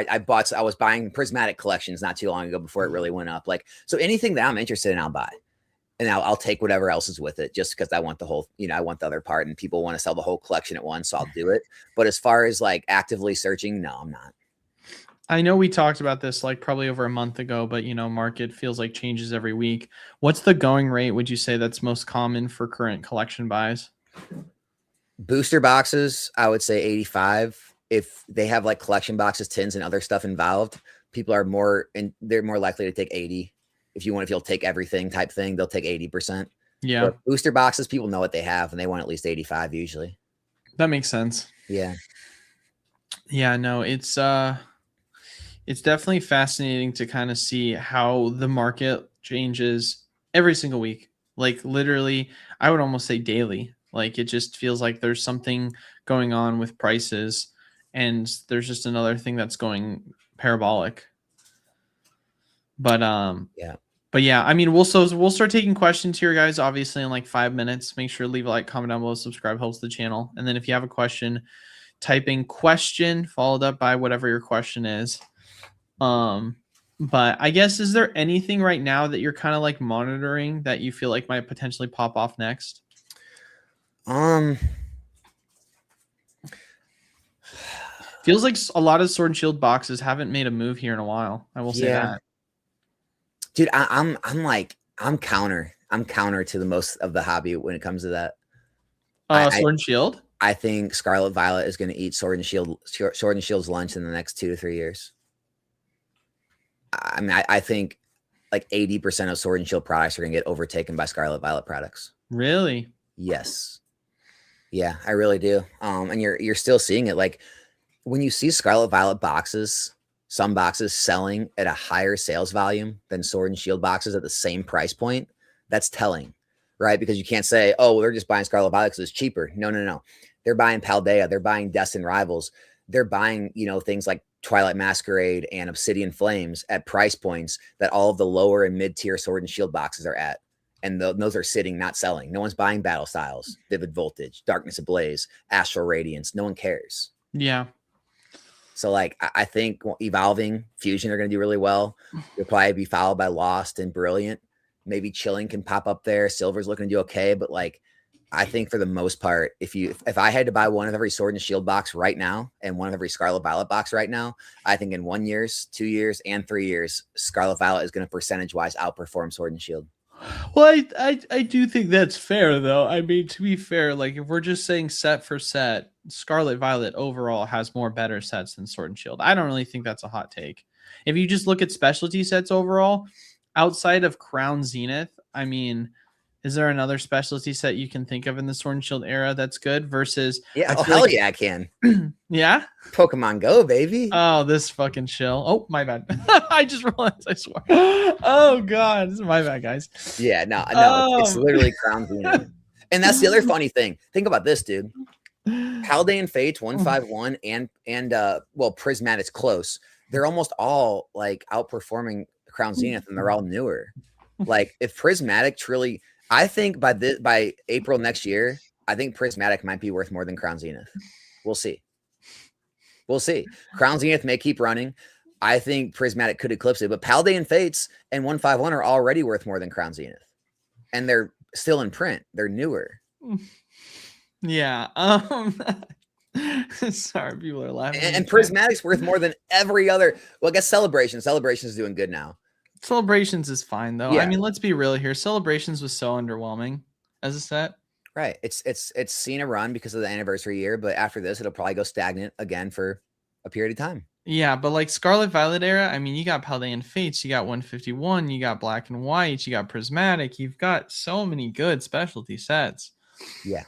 I was buying Prismatic collections not too long ago before it really went up. Like, so anything that I'm interested in, I'll buy. And I'll take whatever else is with it, just because I want the whole, I want the other part, and people want to sell the whole collection at once. So I'll do it. But as far as like actively searching, no, I'm not. I know we talked about this like probably over a month ago, but market feels like changes every week. What's the going rate, would you say, that's most common for current collection buys? Booster boxes, I would say 85. If they have like collection boxes, tins, and other stuff involved, people are they're more likely to take 80. If you'll take everything type thing, they'll take 80%. Yeah. But booster boxes, people know what they have and they want at least 85 usually. That makes sense. Yeah. Yeah, no, it's definitely fascinating to kind of see how the market changes every single week. Like literally, I would almost say daily. Like it just feels like there's something going on with prices, and there's just another thing that's going parabolic. But Yeah. But yeah, I mean, we'll start taking questions here, guys. Obviously, in like 5 minutes. Make sure to leave a like, comment down below, subscribe, helps the channel. And then if you have a question, type in question followed up by whatever your question is. But I guess, is there anything right now that you're kind of like monitoring that you feel like might potentially pop off next? Feels like a lot of Sword and Shield boxes haven't made a move here in a while. I will say that. Dude, I'm counter to the most of the hobby when it comes to that. Sword and Shield? I think Scarlet Violet is going to eat Sword and Shield's lunch in the next 2 to 3 years. I mean, I think like 80% of Sword and Shield products are going to get overtaken by Scarlet Violet products. Really? Yes. Yeah, I really do. And you're still seeing it. Like when you see Scarlet Violet boxes, some boxes selling at a higher sales volume than Sword and Shield boxes at the same price point, that's telling, right? Because you can't say, oh, well, they're just buying Scarlet Violet because it's cheaper. No. They're buying Paldea. They're buying Destined Rivals. They're buying, things like Twilight Masquerade and Obsidian Flames at price points that all of the lower and mid-tier Sword and Shield boxes are at. And those are sitting, not selling. No one's buying Battle Styles, Vivid Voltage, Darkness Ablaze, Astral Radiance. No one cares. Yeah. So like I think Evolving, Fusion are going to do really well. You'll probably be followed by Lost and Brilliant. Maybe Chilling can pop up there. Silver's looking to do okay, but like I think for the most part, if I had to buy one of every Sword and Shield box right now and one of every Scarlet Violet box right now, I think in 1 year, 2 years, and 3 years, Scarlet Violet is going to percentage wise outperform Sword and Shield. Well, I do think that's fair, though. I mean, to be fair, like if we're just saying set for set, Scarlet Violet overall has more better sets than Sword and Shield. I don't really think that's a hot take. If you just look at specialty sets overall, outside of Crown Zenith, I mean, is there another specialty set you can think of in the Sword and Shield era that's good versus? Yeah, I feel hell like, yeah, I can. yeah. Pokemon Go, baby. Oh, this fucking shill. Oh, my bad. I just realized I swore. Oh god, this is my bad, guys. Yeah, no, it's literally Crown Zenith. And that's the other funny thing. Think about this, dude. Paldean Fates 151 and Prismatic's close. They're almost all like outperforming Crown Zenith, and they're all newer. Like if Prismatic truly, I think by April next year, I think Prismatic might be worth more than Crown Zenith. We'll see. We'll see. Crown Zenith may keep running. I think Prismatic could eclipse it, but Paldean Fates and 151 are already worth more than Crown Zenith, and they're still in print. They're newer. Yeah. Sorry, people are laughing. And Prismatic's worth more than every other. Well, I guess Celebrations is doing good now. Celebrations is fine though. Yeah. I mean, let's be real here. Celebrations was so underwhelming as a set. Right. It's seen a run because of the anniversary year, but after this, it'll probably go stagnant again for a period of time. Yeah, but like Scarlet Violet era, I mean, you got Paldean Fates, you got 151, you got Black and White, you got Prismatic, you've got so many good specialty sets. Yeah.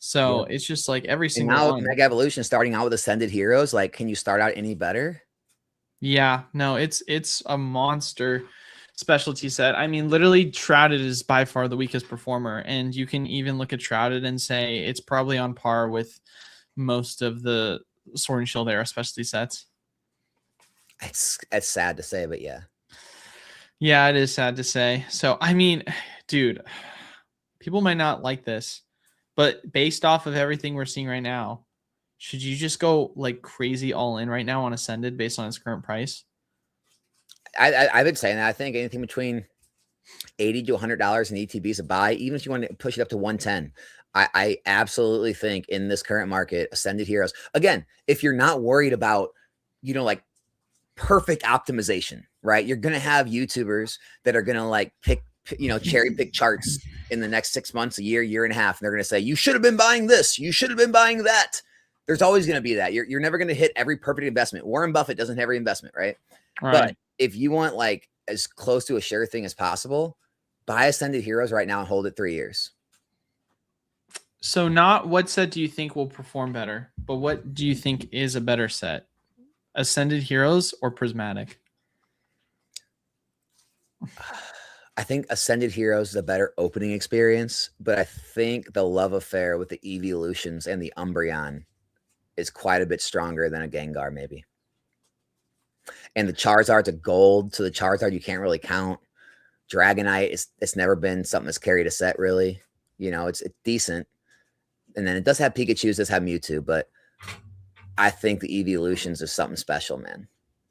So it's just like every single now one. Mega Evolution starting out with Ascended Heroes, like, can you start out any better? Yeah, no, it's a monster specialty set. I mean, literally Shrouded is by far the weakest performer, and you can even look at Shrouded and say it's probably on par with most of the Sword and Shield era specialty sets. It's sad to say, but yeah. Yeah, it is sad to say. So, I mean, dude, people might not like this, but based off of everything we're seeing right now, should you just go like crazy all in right now on Ascended based on its current price? I've been saying that. I think anything between $80 to $100 in ETB is a buy, even if you want to push it up to 110. I absolutely think in this current market, Ascended Heroes, again, if you're not worried about, like perfect optimization, right? You're going to have YouTubers that are going to like pick, cherry pick charts in the next 6 months, a year and a half. And they're going to say, you should have been buying this. You should have been buying that. There's always going to be that. You're never going to hit every perfect investment. Warren Buffett doesn't have every investment, right? But if you want like as close to a sure thing as possible, buy Ascended Heroes right now and hold it 3 years. So not what set do you think will perform better, but what do you think is a better set? Ascended Heroes or Prismatic? I think Ascended Heroes is a better opening experience, but I think the love affair with the Evolutions and the Umbreon is quite a bit stronger than a Gengar, maybe. And the Charizard's a gold, so the Charizard you can't really count. Dragonite, it's never been something that's carried a set, really. It's decent. And then it does have Pikachu, it does have Mewtwo, but I think the Evolutions is something special, man.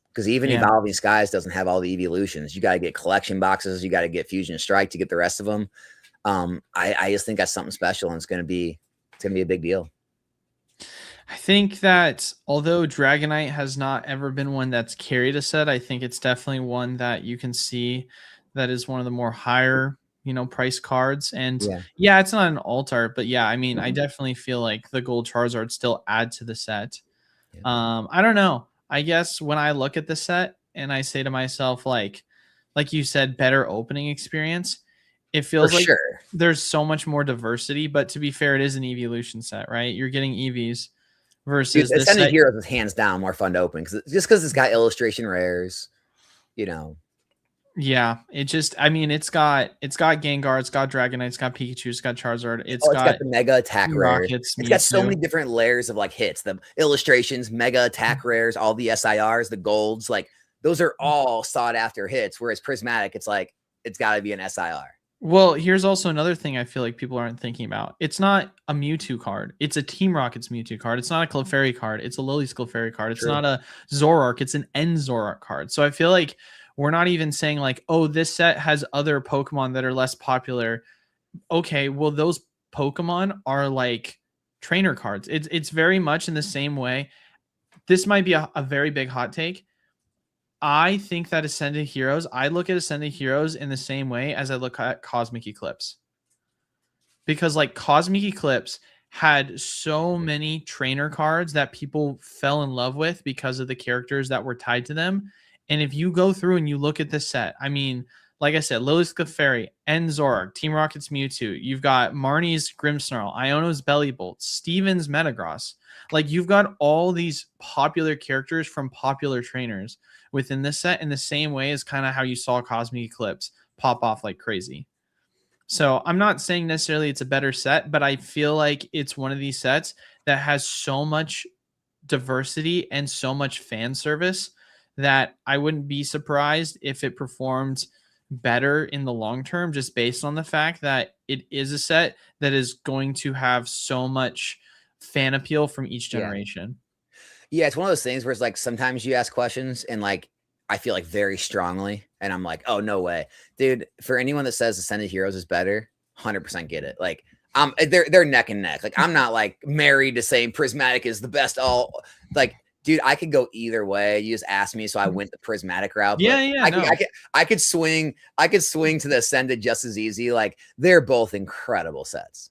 Because even Evolving Skies doesn't have all the Evolutions. You got to get collection boxes. You got to get Fusion Strike to get the rest of them. I just think that's something special, and it's gonna be a big deal. I think that although Dragonite has not ever been one that's carried a set, I think it's definitely one that you can see that is one of the more higher, price cards. And yeah, it's not an alt art, but yeah, I mean, I definitely feel like the gold Charizard still add to the set. I don't know. I guess when I look at the set and I say to myself, like you said, better opening experience, it feels like there's so much more diversity. But to be fair, it is an evolution set, right? You're getting EVs versus this Ascended Heroes is hands down more fun to open because it's got illustration rares, Yeah, it's got Gengar, it's got Dragonite, it's got Pikachu, it's got Charizard, it's got the mega attack rares. It's got so many different layers of like hits, the illustrations, mega attack rares, all the SIRs, the golds, like those are all sought after hits. Whereas Prismatic, it's like it's got to be an SIR. Well, here's also another thing I feel like people aren't thinking about. It's not a Mewtwo card. It's a Team Rocket's Mewtwo card. It's not a Clefairy card. It's a Lily's Clefairy card. It's True. not a Zoroark. It's an N Zoroark card. So I feel like we're not even saying like, oh, this set has other Pokemon that are less popular. Okay, well, those Pokemon are like trainer cards. It's very much in the same way. This might be a very big hot take. I think that Ascended Heroes, I look at Ascended Heroes in the same way as I look at Cosmic Eclipse. Because like Cosmic Eclipse had so many trainer cards that people fell in love with because of the characters that were tied to them. And if you go through and you look at this set, I mean, like I said, Lily's Clefairy, Zoroark, Team Rocket's Mewtwo. You've got Marnie's Grimmsnarl, Iono's Bellibolt, Steven's Metagross. Like you've got all these popular characters from popular trainers within this set in the same way as kind of how you saw Cosmic Eclipse pop off like crazy. So I'm not saying necessarily it's a better set, but I feel like it's one of these sets that has so much diversity and so much fan service that I wouldn't be surprised if it performed better in the long term, just based on the fact that it is a set that is going to have so much fan appeal from each generation. Yeah, it's one of those things where it's like sometimes you ask questions and like I feel like very strongly, and I'm like, oh no way, dude. For anyone that says Ascended Heroes is better, 100% get it. Like they're neck and neck. Like I'm not like married to saying Prismatic is the best. All like, dude, I could go either way. You just asked me, so I went the Prismatic route. I could swing to the Ascended just as easy. Like they're both incredible sets.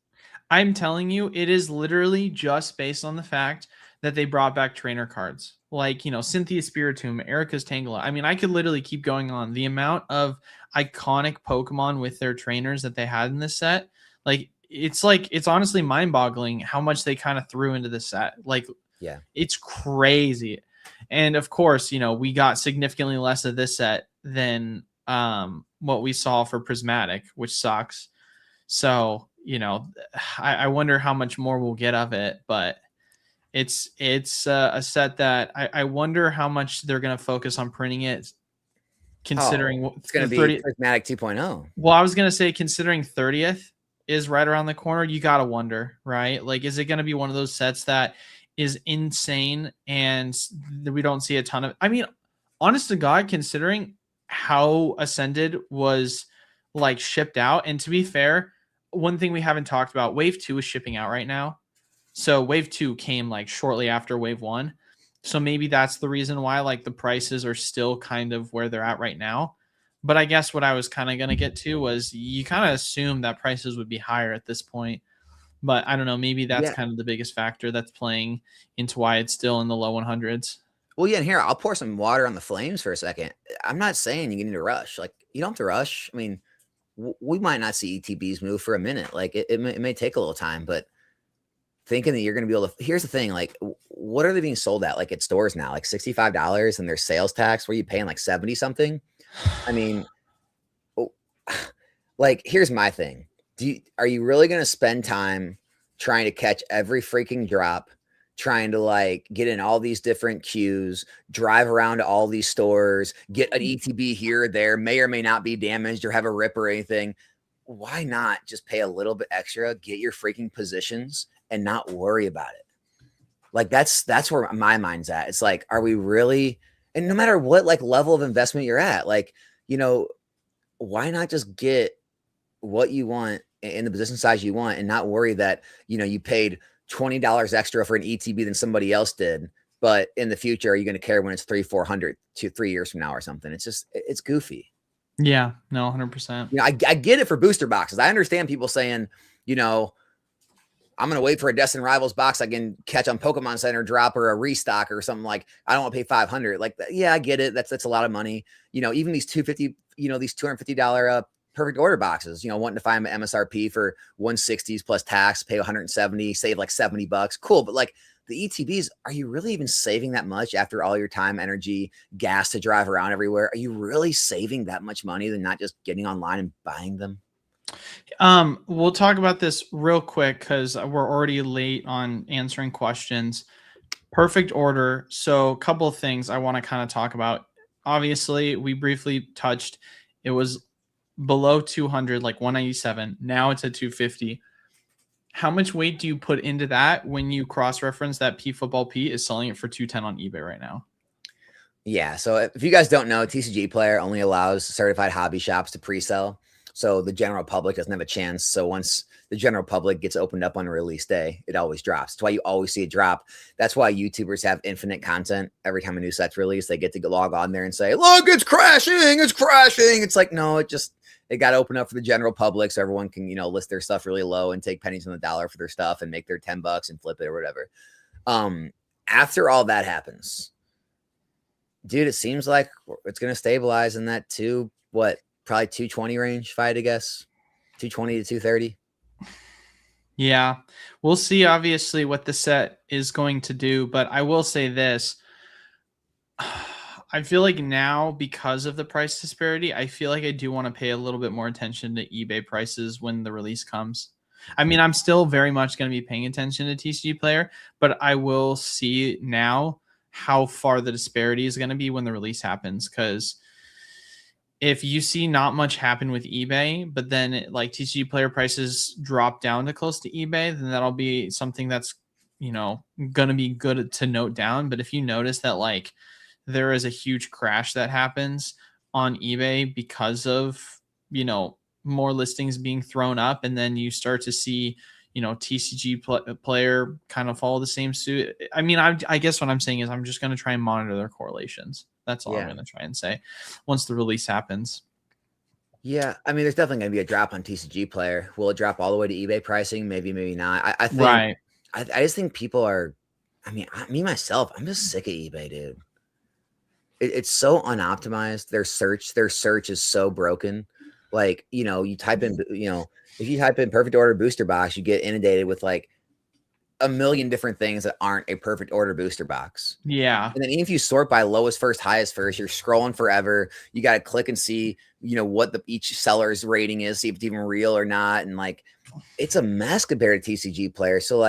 I'm telling you, it is literally just based on the fact that they brought back trainer cards like, you know, Cynthia Spiritomb, Erica's Tangela. I mean, I could literally keep going on. The amount of iconic Pokemon with their trainers that they had in this set, like it's honestly mind-boggling how much they kind of threw into the set. Like, yeah, it's crazy. And of course, you know, we got significantly less of this set than what we saw for Prismatic, which sucks. So, you know, I wonder how much more we'll get of it, but it's a set that I wonder how much they're going to focus on printing it, considering it's going to be Prismatic 2.0. Well, I was going to say, considering 30th is right around the corner, you got to wonder, right? Like, is it going to be one of those sets that is insane and we don't see a ton of, I mean, honest to God, considering how Ascended was like shipped out, and to be fair, one thing we haven't talked about, Wave 2 is shipping out right now. So Wave 2 came like shortly after Wave 1. So maybe that's the reason why like the prices are still kind of where they're at right now. But I guess what I was kind of going to get to was you kind of assume that prices would be higher at this point. But I don't know, maybe that's kind of the biggest factor that's playing into why it's still in the low 100s. Well, yeah, and here, I'll pour some water on the flames for a second. I'm not saying you need to rush. Like, you don't have to rush. I mean, we might not see ETBs move for a minute. Like, it may take a little time, but thinking that you're going to be able to, here's the thing, like, what are they being sold at? Like at stores now, like $65, and there's sales tax where you paying like 70 something. I mean, like, here's my thing. Are you really going to spend time trying to catch every freaking drop, trying to like get in all these different queues, drive around to all these stores, get an ETB here or there, may or may not be damaged or have a rip or anything? Why not just pay a little bit extra, get your freaking positions, and not worry about it? Like that's where my mind's at. It's like, are we really, and no matter what like level of investment you're at, like, you know, why not just get what you want in the position size you want and not worry that, you know, you paid $20 extra for an ETB than somebody else did, but in the future, are you going to care when it's 300-400 to 3 years from now or something? It's just, it's goofy. Yeah, no, 100%. You know, I get it for booster boxes. I understand people saying, you know, I'm going to wait for a Destin Rivals box I can catch on Pokemon Center drop or a restock or something. Like, I don't want to pay $500. Like, yeah, I get it. That's a lot of money. You know, even these $250, you know, these $250 perfect order boxes, you know, wanting to find my MSRP for 160s plus tax, pay 170, save like $70. Cool. But like the ETBs, are you really even saving that much after all your time, energy, gas to drive around everywhere? Are you really saving that much money than not just getting online and buying them? We'll talk about this real quick because we're already late on answering questions. Perfect order. So a couple of things I want to kind of talk about. Obviously, we briefly touched, it was below 200, like 197. Now it's at 250. How much weight do you put into that when you cross-reference that P Football P is selling it for 210 on eBay right now? Yeah. So if you guys don't know, TCGplayer only allows certified hobby shops to pre-sell. So the general public doesn't have a chance. So once the general public gets opened up on release day, it always drops. That's why you always see a drop. That's why YouTubers have infinite content. Every time a new set's released, they get to log on there and say, look, it's crashing. It's crashing. It's like, no, it got opened up for the general public. So everyone can, list their stuff really low and take pennies on the dollar for their stuff and make their $10 and flip it or whatever. After all that happens, dude, it seems like it's going to stabilize in that probably 220 range, if I had to guess. 220 to 230. Yeah, we'll see obviously what the set is going to do, but I will say this. I feel like now, because of the price disparity, I feel like I do want to pay a little bit more attention to eBay prices when the release comes. I mean, I'm still very much going to be paying attention to TCGplayer, but I will see now how far the disparity is going to be when the release happens. Because if you see not much happen with eBay, but then TCGplayer prices drop down to close to eBay, then that'll be something that's, going to be good to note down. But if you notice that there is a huge crash that happens on eBay because of, more listings being thrown up, and then you start to see, TCGplayer kind of follow the same suit. I mean, I guess what I'm saying is I'm just going to try and monitor their correlations. That's all I'm going to try and say once the release happens. Yeah, I mean, there's definitely going to be a drop on TCGplayer. Will it drop all the way to eBay pricing? Maybe, maybe not. I think. Right. I just think people are. I mean, me myself, I'm just sick of eBay, dude. It's so unoptimized. Their search is so broken. Like, you type in, if you type in perfect order booster box, you get inundated with a million different things that aren't a perfect order booster box. Yeah. And then even if you sort by lowest first, highest first, you're scrolling forever. You got to click and see, what each seller's rating is, see if it's even real or not. And it's a mess compared to TCGplayer. So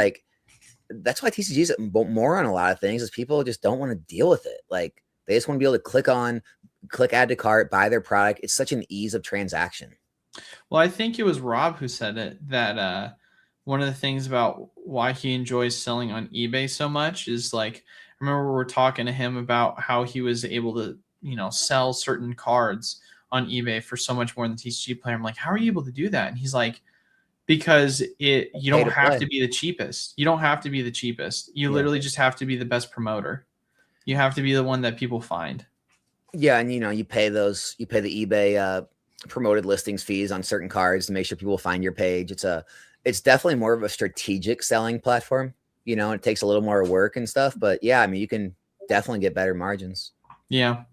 that's why TCG is more on a lot of things, is people just don't want to deal with it. They just want to be able to click add to cart, buy their product. It's such an ease of transaction. Well, I think it was Rob who said it, that one of the things about why he enjoys selling on eBay so much is I remember we were talking to him about how he was able to, sell certain cards on eBay for so much more than TCGplayer. I'm like, how are you able to do that? And he's like, because you don't have to be the cheapest. You don't have to be the cheapest. You literally just have to be the best promoter. You have to be the one that people find. Yeah, and you pay the eBay promoted listings fees on certain cards to make sure people find your page. It's definitely more of a strategic selling platform. It takes a little more work and stuff, but yeah, I mean, you can definitely get better margins. Yeah.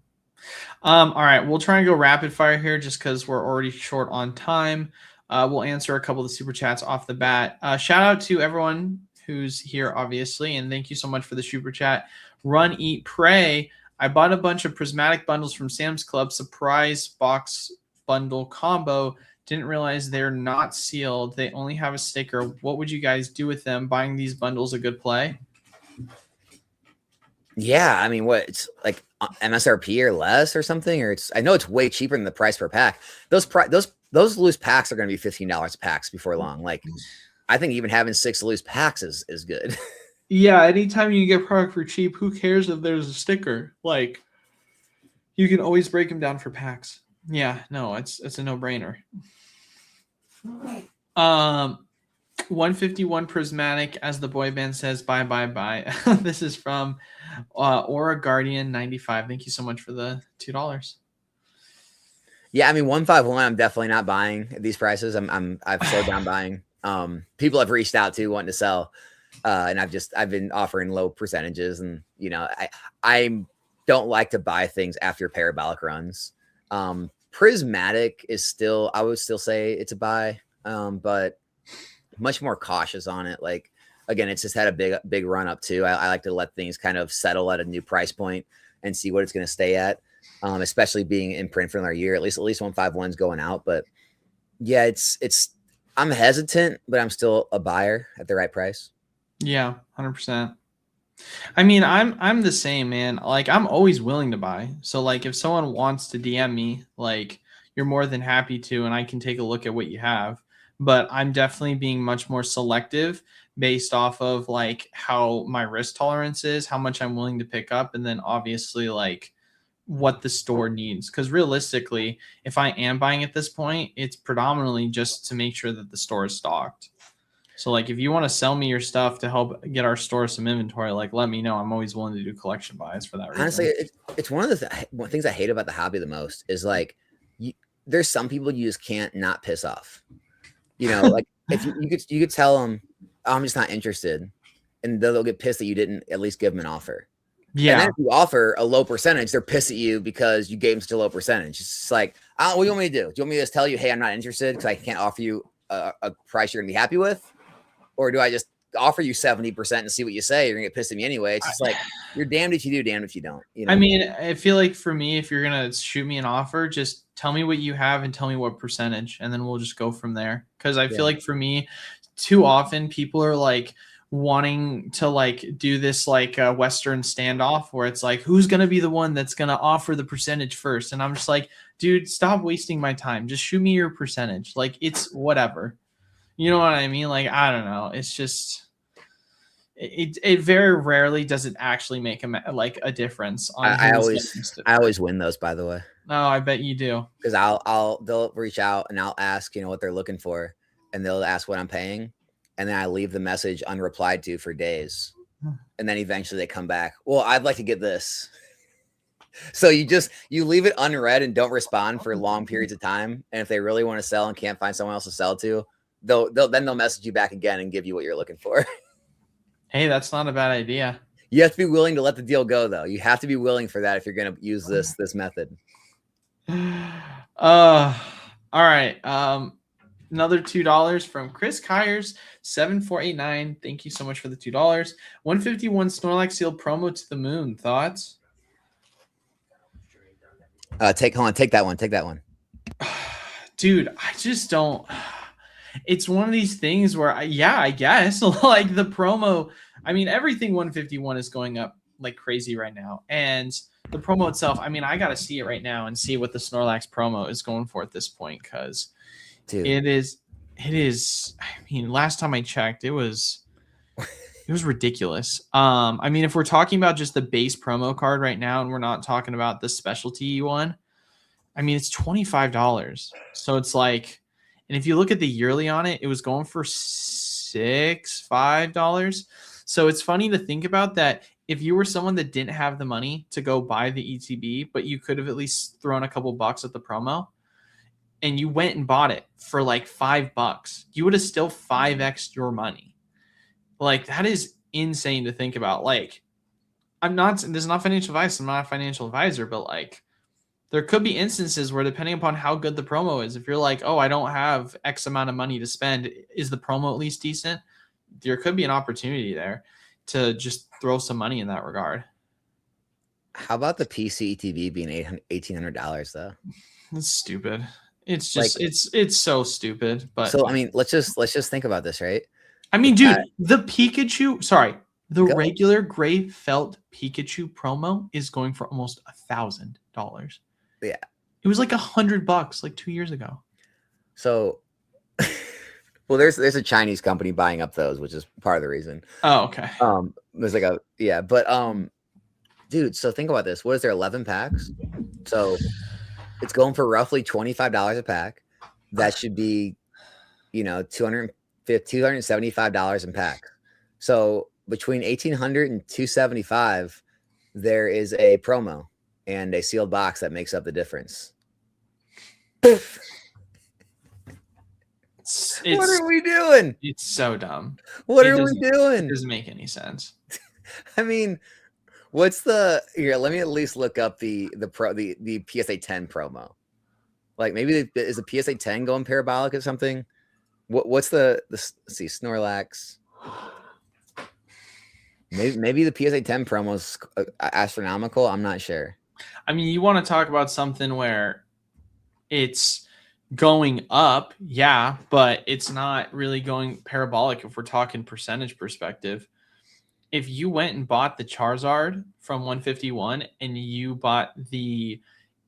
All right, we'll try and go rapid fire here just because we're already short on time. We'll answer a couple of the super chats off the bat. Shout out to everyone who's here, obviously, and thank you so much for the super chat. Run, Eat, Pray. I bought a bunch of prismatic bundles from Sam's Club. Surprise box bundle combo. Didn't realize they're not sealed. They only have a sticker. What would you guys do with them? Buying these bundles a good play? Yeah, I mean, what, it's like MSRP or less or something, or I know it's way cheaper than the price per pack. Those loose packs are going to be $15 a packs before long. I think even having 6 loose packs is good. Yeah, anytime you get product for cheap, who cares if there's a sticker? You can always break them down for packs. Yeah, no, it's a no-brainer. 151 Prismatic, as the boy band says, bye. This is from Aura Guardian 95. Thank you so much for the $2. Yeah, I mean, 151, I'm definitely not buying at these prices. I've slowed down buying. People have reached out to wanting to sell, and I've been offering low percentages, and I don't like to buy things after parabolic runs. Prismatic is still, I would still say it's a buy, but much more cautious on it. Again, it's just had a big run up too. I like to let things kind of settle at a new price point and see what it's going to stay at. Especially being in print for another year, at least 151's going out. But yeah, I'm hesitant, but I'm still a buyer at the right price. Yeah, 100%. I mean, I'm the same, man. I'm always willing to buy. So if someone wants to DM me, you're more than happy to, and I can take a look at what you have. But I'm definitely being much more selective based off of like how my risk tolerance is, how much I'm willing to pick up, and then obviously like what the store needs. Because realistically, if I am buying at this point, it's predominantly just to make sure that the store is stocked. So like if you want to sell me your stuff to help get our store some inventory, like let me know. I'm always willing to do collection buys for that reason. Honestly, it's one of the things I hate about the hobby the most is like there's some people you just can't not piss off. You know, like if you could tell them, oh, I'm just not interested, and they'll get pissed that you didn't at least give them an offer. Yeah. And then if you offer a low percentage, they're pissed at you because you gave them such a low percentage. It's just like, what do you want me to do? Do you want me to just tell you, hey, I'm not interested because I can't offer you a price you're gonna be happy with? Or do I just offer you 70% and see what you say? You're gonna get pissed at me anyway. It's just like you're damned if you do, damned if you don't. You know? I mean, I feel like for me, if you're gonna shoot me an offer, just tell me what you have and tell me what percentage, and then we'll just go from there. Because I feel like for me, too often people are like wanting to like do this like Western standoff where it's like, who's gonna be the one that's gonna offer the percentage first? And I'm just like, dude, stop wasting my time. Just shoot me your percentage. Like it's whatever. You know what I mean? Like, I don't know. It's just, it very rarely does it actually make a difference. On I always win those, by the way. No, I bet you do. Because they'll reach out and I'll ask, what they're looking for, and they'll ask what I'm paying, and then I leave the message unreplied to for days, and then eventually they come back. Well, I'd like to get this. So you leave it unread and don't respond for long periods of time, and if they really want to sell and can't find someone else to sell to, they'll message you back again and give you what you're looking for. Hey, that's not a bad idea. You have to be willing to let the deal go, though. You have to be willing for that if you're going to use this method. All right. Another $2 from Chris Kyers, 7489. Thank you so much for the $2. 151 Snorlax sealed promo to the moon. Thoughts? Take that one. Take that one. Dude, I just don't. It's one of these things where, I guess like the promo. I mean, everything 151 is going up like crazy right now, and the promo itself. I mean, I got to see it right now and see what the Snorlax promo is going for at this point, because it is. I mean, last time I checked, it was ridiculous. I mean, if we're talking about just the base promo card right now, and we're not talking about the specialty one, I mean, it's $25. So it's like. And if you look at the yearly on it, it was going for $5. So it's funny to think about that. If you were someone that didn't have the money to go buy the ETB, but you could have at least thrown a couple bucks at the promo, and you went and bought it for like $5, you would have still 5x'd your money. Like, that is insane to think about. Like, this is not financial advice. I'm not a financial advisor, but like, there could be instances where, depending upon how good the promo is, if you're like, oh, I don't have X amount of money to spend, is the promo at least decent? There could be an opportunity there to just throw some money in that regard. How about the PC ETB being $1,800 though? That's stupid. It's just like, it's so stupid. But so I mean, let's just think about this, right? I mean, dude, the regular gray felt Pikachu promo is going for almost $1,000. Yeah, it was like $100 like 2 years ago. So, well, there's a Chinese company buying up those, which is part of the reason. Oh, okay. There's like but dude, so think about this. What is there, 11 packs? So it's going for roughly $25 a pack. That should be, $275 in pack. So between $1,800 and $275, there is a promo and a sealed box that makes up the difference. What are we doing? It's so dumb. What are we doing? It doesn't make any sense. I mean, what's here? Let me at least look up the PSA 10 promo. Like, maybe is the PSA 10 going parabolic or something? What's let's see, Snorlax. Maybe the PSA 10 promo is astronomical. I'm not sure. I mean, you want to talk about something where it's going up, yeah, but it's not really going parabolic if we're talking percentage perspective. If you went and bought the Charizard from 151 and you bought the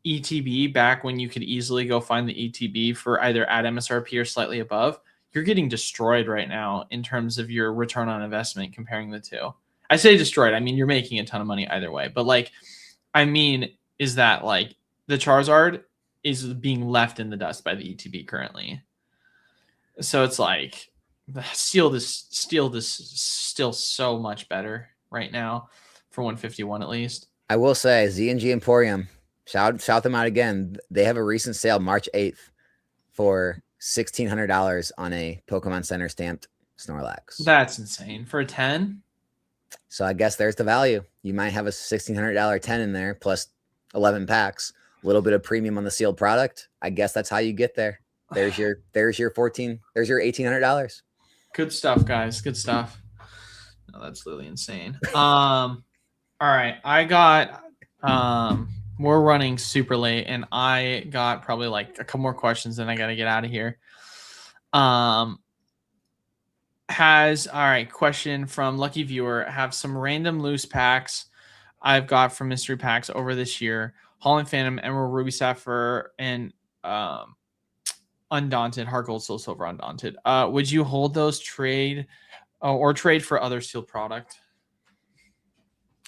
ETB back when you could easily go find the ETB for either at MSRP or slightly above, you're getting destroyed right now in terms of your return on investment comparing the two. I say destroyed. I mean, you're making a ton of money either way. But like, I mean, is that like the Charizard is being left in the dust by the ETB currently. So it's like Steel is still so much better right now for 151 at least. I will say Z&G Emporium, shout them out again. They have a recent sale March 8th for $1,600 on a Pokemon Center stamped Snorlax. That's insane for a 10. So I guess there's the value. You might have a $1,600 10 in there plus 11 packs, a little bit of premium on the sealed product. I guess that's how you get there. There's your $1,800. Good stuff, guys. Good stuff. No, that's literally insane. All right. I got we're running super late and I got probably like a couple more questions and I gotta get out of here. All right, question from Lucky Viewer. Have some random loose packs I've got from mystery packs over this year. Holland Phantom, Emerald, Ruby Sapphire, and Undaunted, Heart Gold, Soul Silver, Undaunted. Would you hold those trade or trade for other sealed product?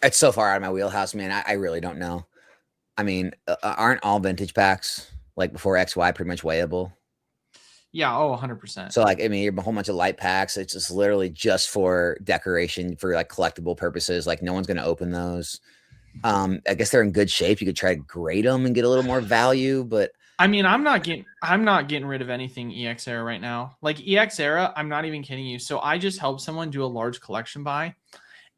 It's so far out of my wheelhouse, man. I really don't know. I mean, aren't all vintage packs like before XY pretty much weighable? Yeah, 100%. So like, I mean, you're a whole bunch of light packs. It's just literally just for decoration, for like collectible purposes. Like no one's going to open those. I guess they're in good shape. You could try to grade them and get a little more value, but I mean, I'm not getting rid of anything EX era right now. Like EX era, I'm not even kidding you. So I just helped someone do a large collection buy.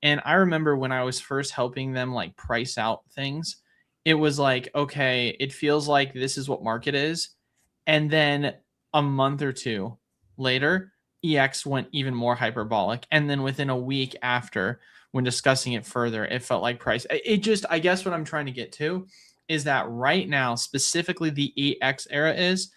And I remember when I was first helping them like price out things, it was like, okay, it feels like this is what market is. And then a month or two later, EX went even more hyperbolic. And then within a week after, when discussing it further, it felt like price. I guess what I'm trying to get to is that right now, specifically the EX era is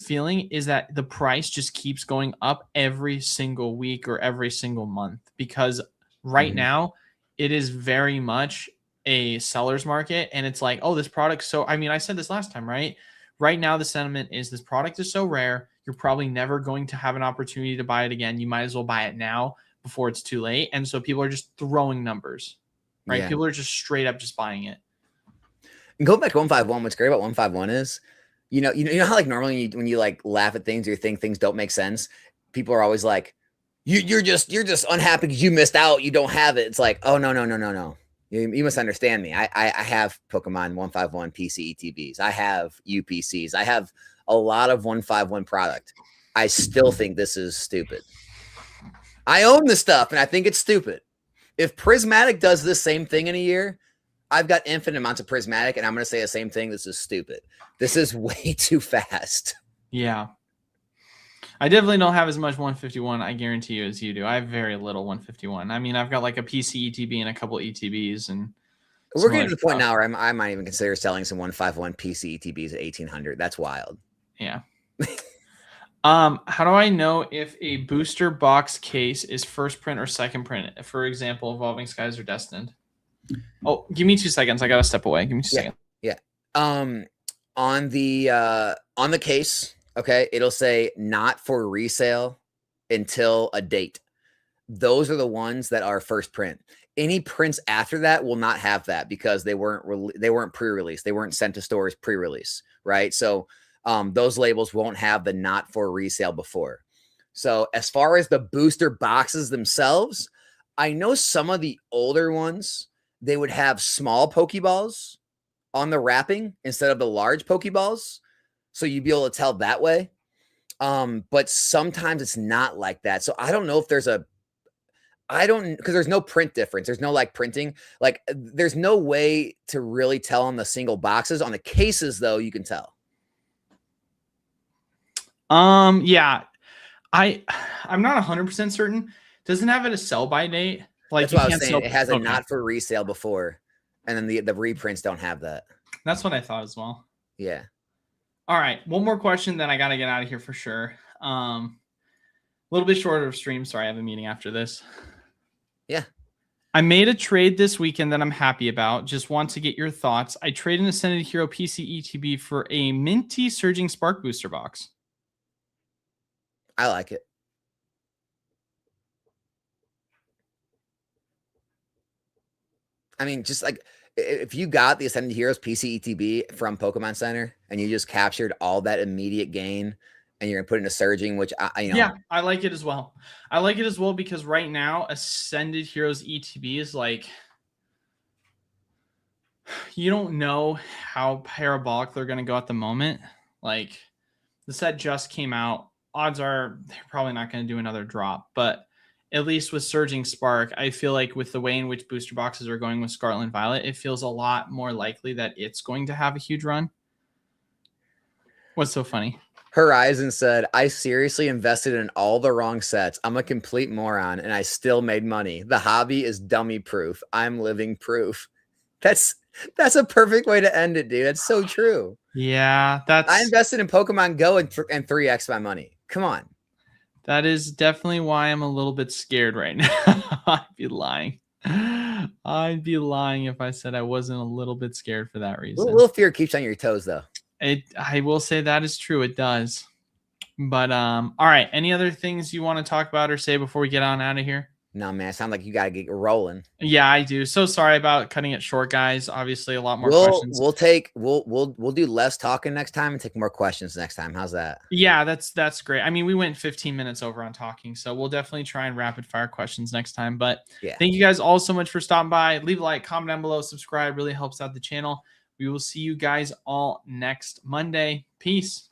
that the price just keeps going up every single week or every single month because right now it is very much a seller's market. And it's like, oh, this product. So, I mean, I said this last time, right? Right now, the sentiment is this product is so rare. You're probably never going to have an opportunity to buy it again. You might as well buy it now before it's too late. And so people are just throwing numbers, right? Yeah. People are just straight up just buying it. And going back to 151, what's great about 151 is, you know how like normally when you like laugh at things or you think things don't make sense, people are always like, you're just unhappy because you missed out. You don't have it. It's like, oh no. You must understand me. I have Pokemon 151 PC ETBs. I have UPCs. I have a lot of 151 product. I still think this is stupid. I own the stuff and I think it's stupid. If Prismatic does this same thing in a year, I've got infinite amounts of Prismatic and I'm going to say the same thing. This is stupid. This is way too fast. Yeah. I definitely don't have as much 151, I guarantee you, as you do. I have very little 151. I mean, I've got like a PC ETB and a couple ETBs. And we're getting to the point now where I might even consider selling some 151 PC ETBs at 1,800. That's wild. Yeah. How do I know if a booster box case is first print or second print? For example, Evolving Skies or Destined. Oh, give me 2 seconds. I got to step away. Give me 2 seconds. Yeah. On the case, okay, it'll say not for resale until a date. Those are the ones that are first print. Any prints after that will not have that because they weren't pre-released. They weren't sent to stores pre-release, right? So those labels won't have the not for resale before. So as far as the booster boxes themselves, I know some of the older ones, they would have small Pokeballs on the wrapping instead of the large Pokeballs. So you'd be able to tell that way. But sometimes it's not like that. So I don't know if because there's no print difference. There's no like printing. Like there's no way to really tell on the single boxes. On the cases though, you can tell. Yeah. I'm not 100% certain. Doesn't have it a sell by date. Like that's what I was saying. It has a not for resale before, and then the reprints don't have that. That's what I thought as well. Yeah. All right, one more question, then I got to get out of here for sure. A little bit shorter of stream. Sorry, I have a meeting after this. Yeah. I made a trade this weekend that I'm happy about. Just want to get your thoughts. I traded an Ascended Hero PC ETB for a minty Surging Spark booster box. I like it. I mean, just like if you got the Ascended Heroes PC ETB from Pokemon Center and you just captured all that immediate gain and you're gonna put it into Surging, which yeah, I like it as well. I like it as well because right now Ascended Heroes ETB is like, you don't know how parabolic they're going to go at the moment. Like, the set just came out. Odds are they're probably not going to do another drop. But at least with Surging Spark, I feel like with the way in which booster boxes are going with Scarlet and Violet, it feels a lot more likely that it's going to have a huge run. What's so funny? Horizon said, I seriously invested in all the wrong sets. I'm a complete moron and I still made money. The hobby is dummy proof. I'm living proof. That's a perfect way to end it, dude. That's so true. Yeah, I invested in Pokemon Go and 3x my money. Come on. That is definitely why I'm a little bit scared right now. I'd be lying. I'd be lying if I said I wasn't a little bit scared for that reason. A little fear keeps you on your toes, though. I will say that is true. It does. But all right. Any other things you want to talk about or say before we get on out of here? No, man. It sounds like you got to get rolling. Yeah, I do. So sorry about cutting it short, guys. Obviously, a lot more questions. We'll do less talking next time and take more questions next time. How's that? Yeah, that's great. I mean, we went 15 minutes over on talking, so we'll definitely try and rapid fire questions next time. But yeah, thank you guys all so much for stopping by. Leave a like, comment down below, subscribe. Really helps out the channel. We will see you guys all next Monday. Peace.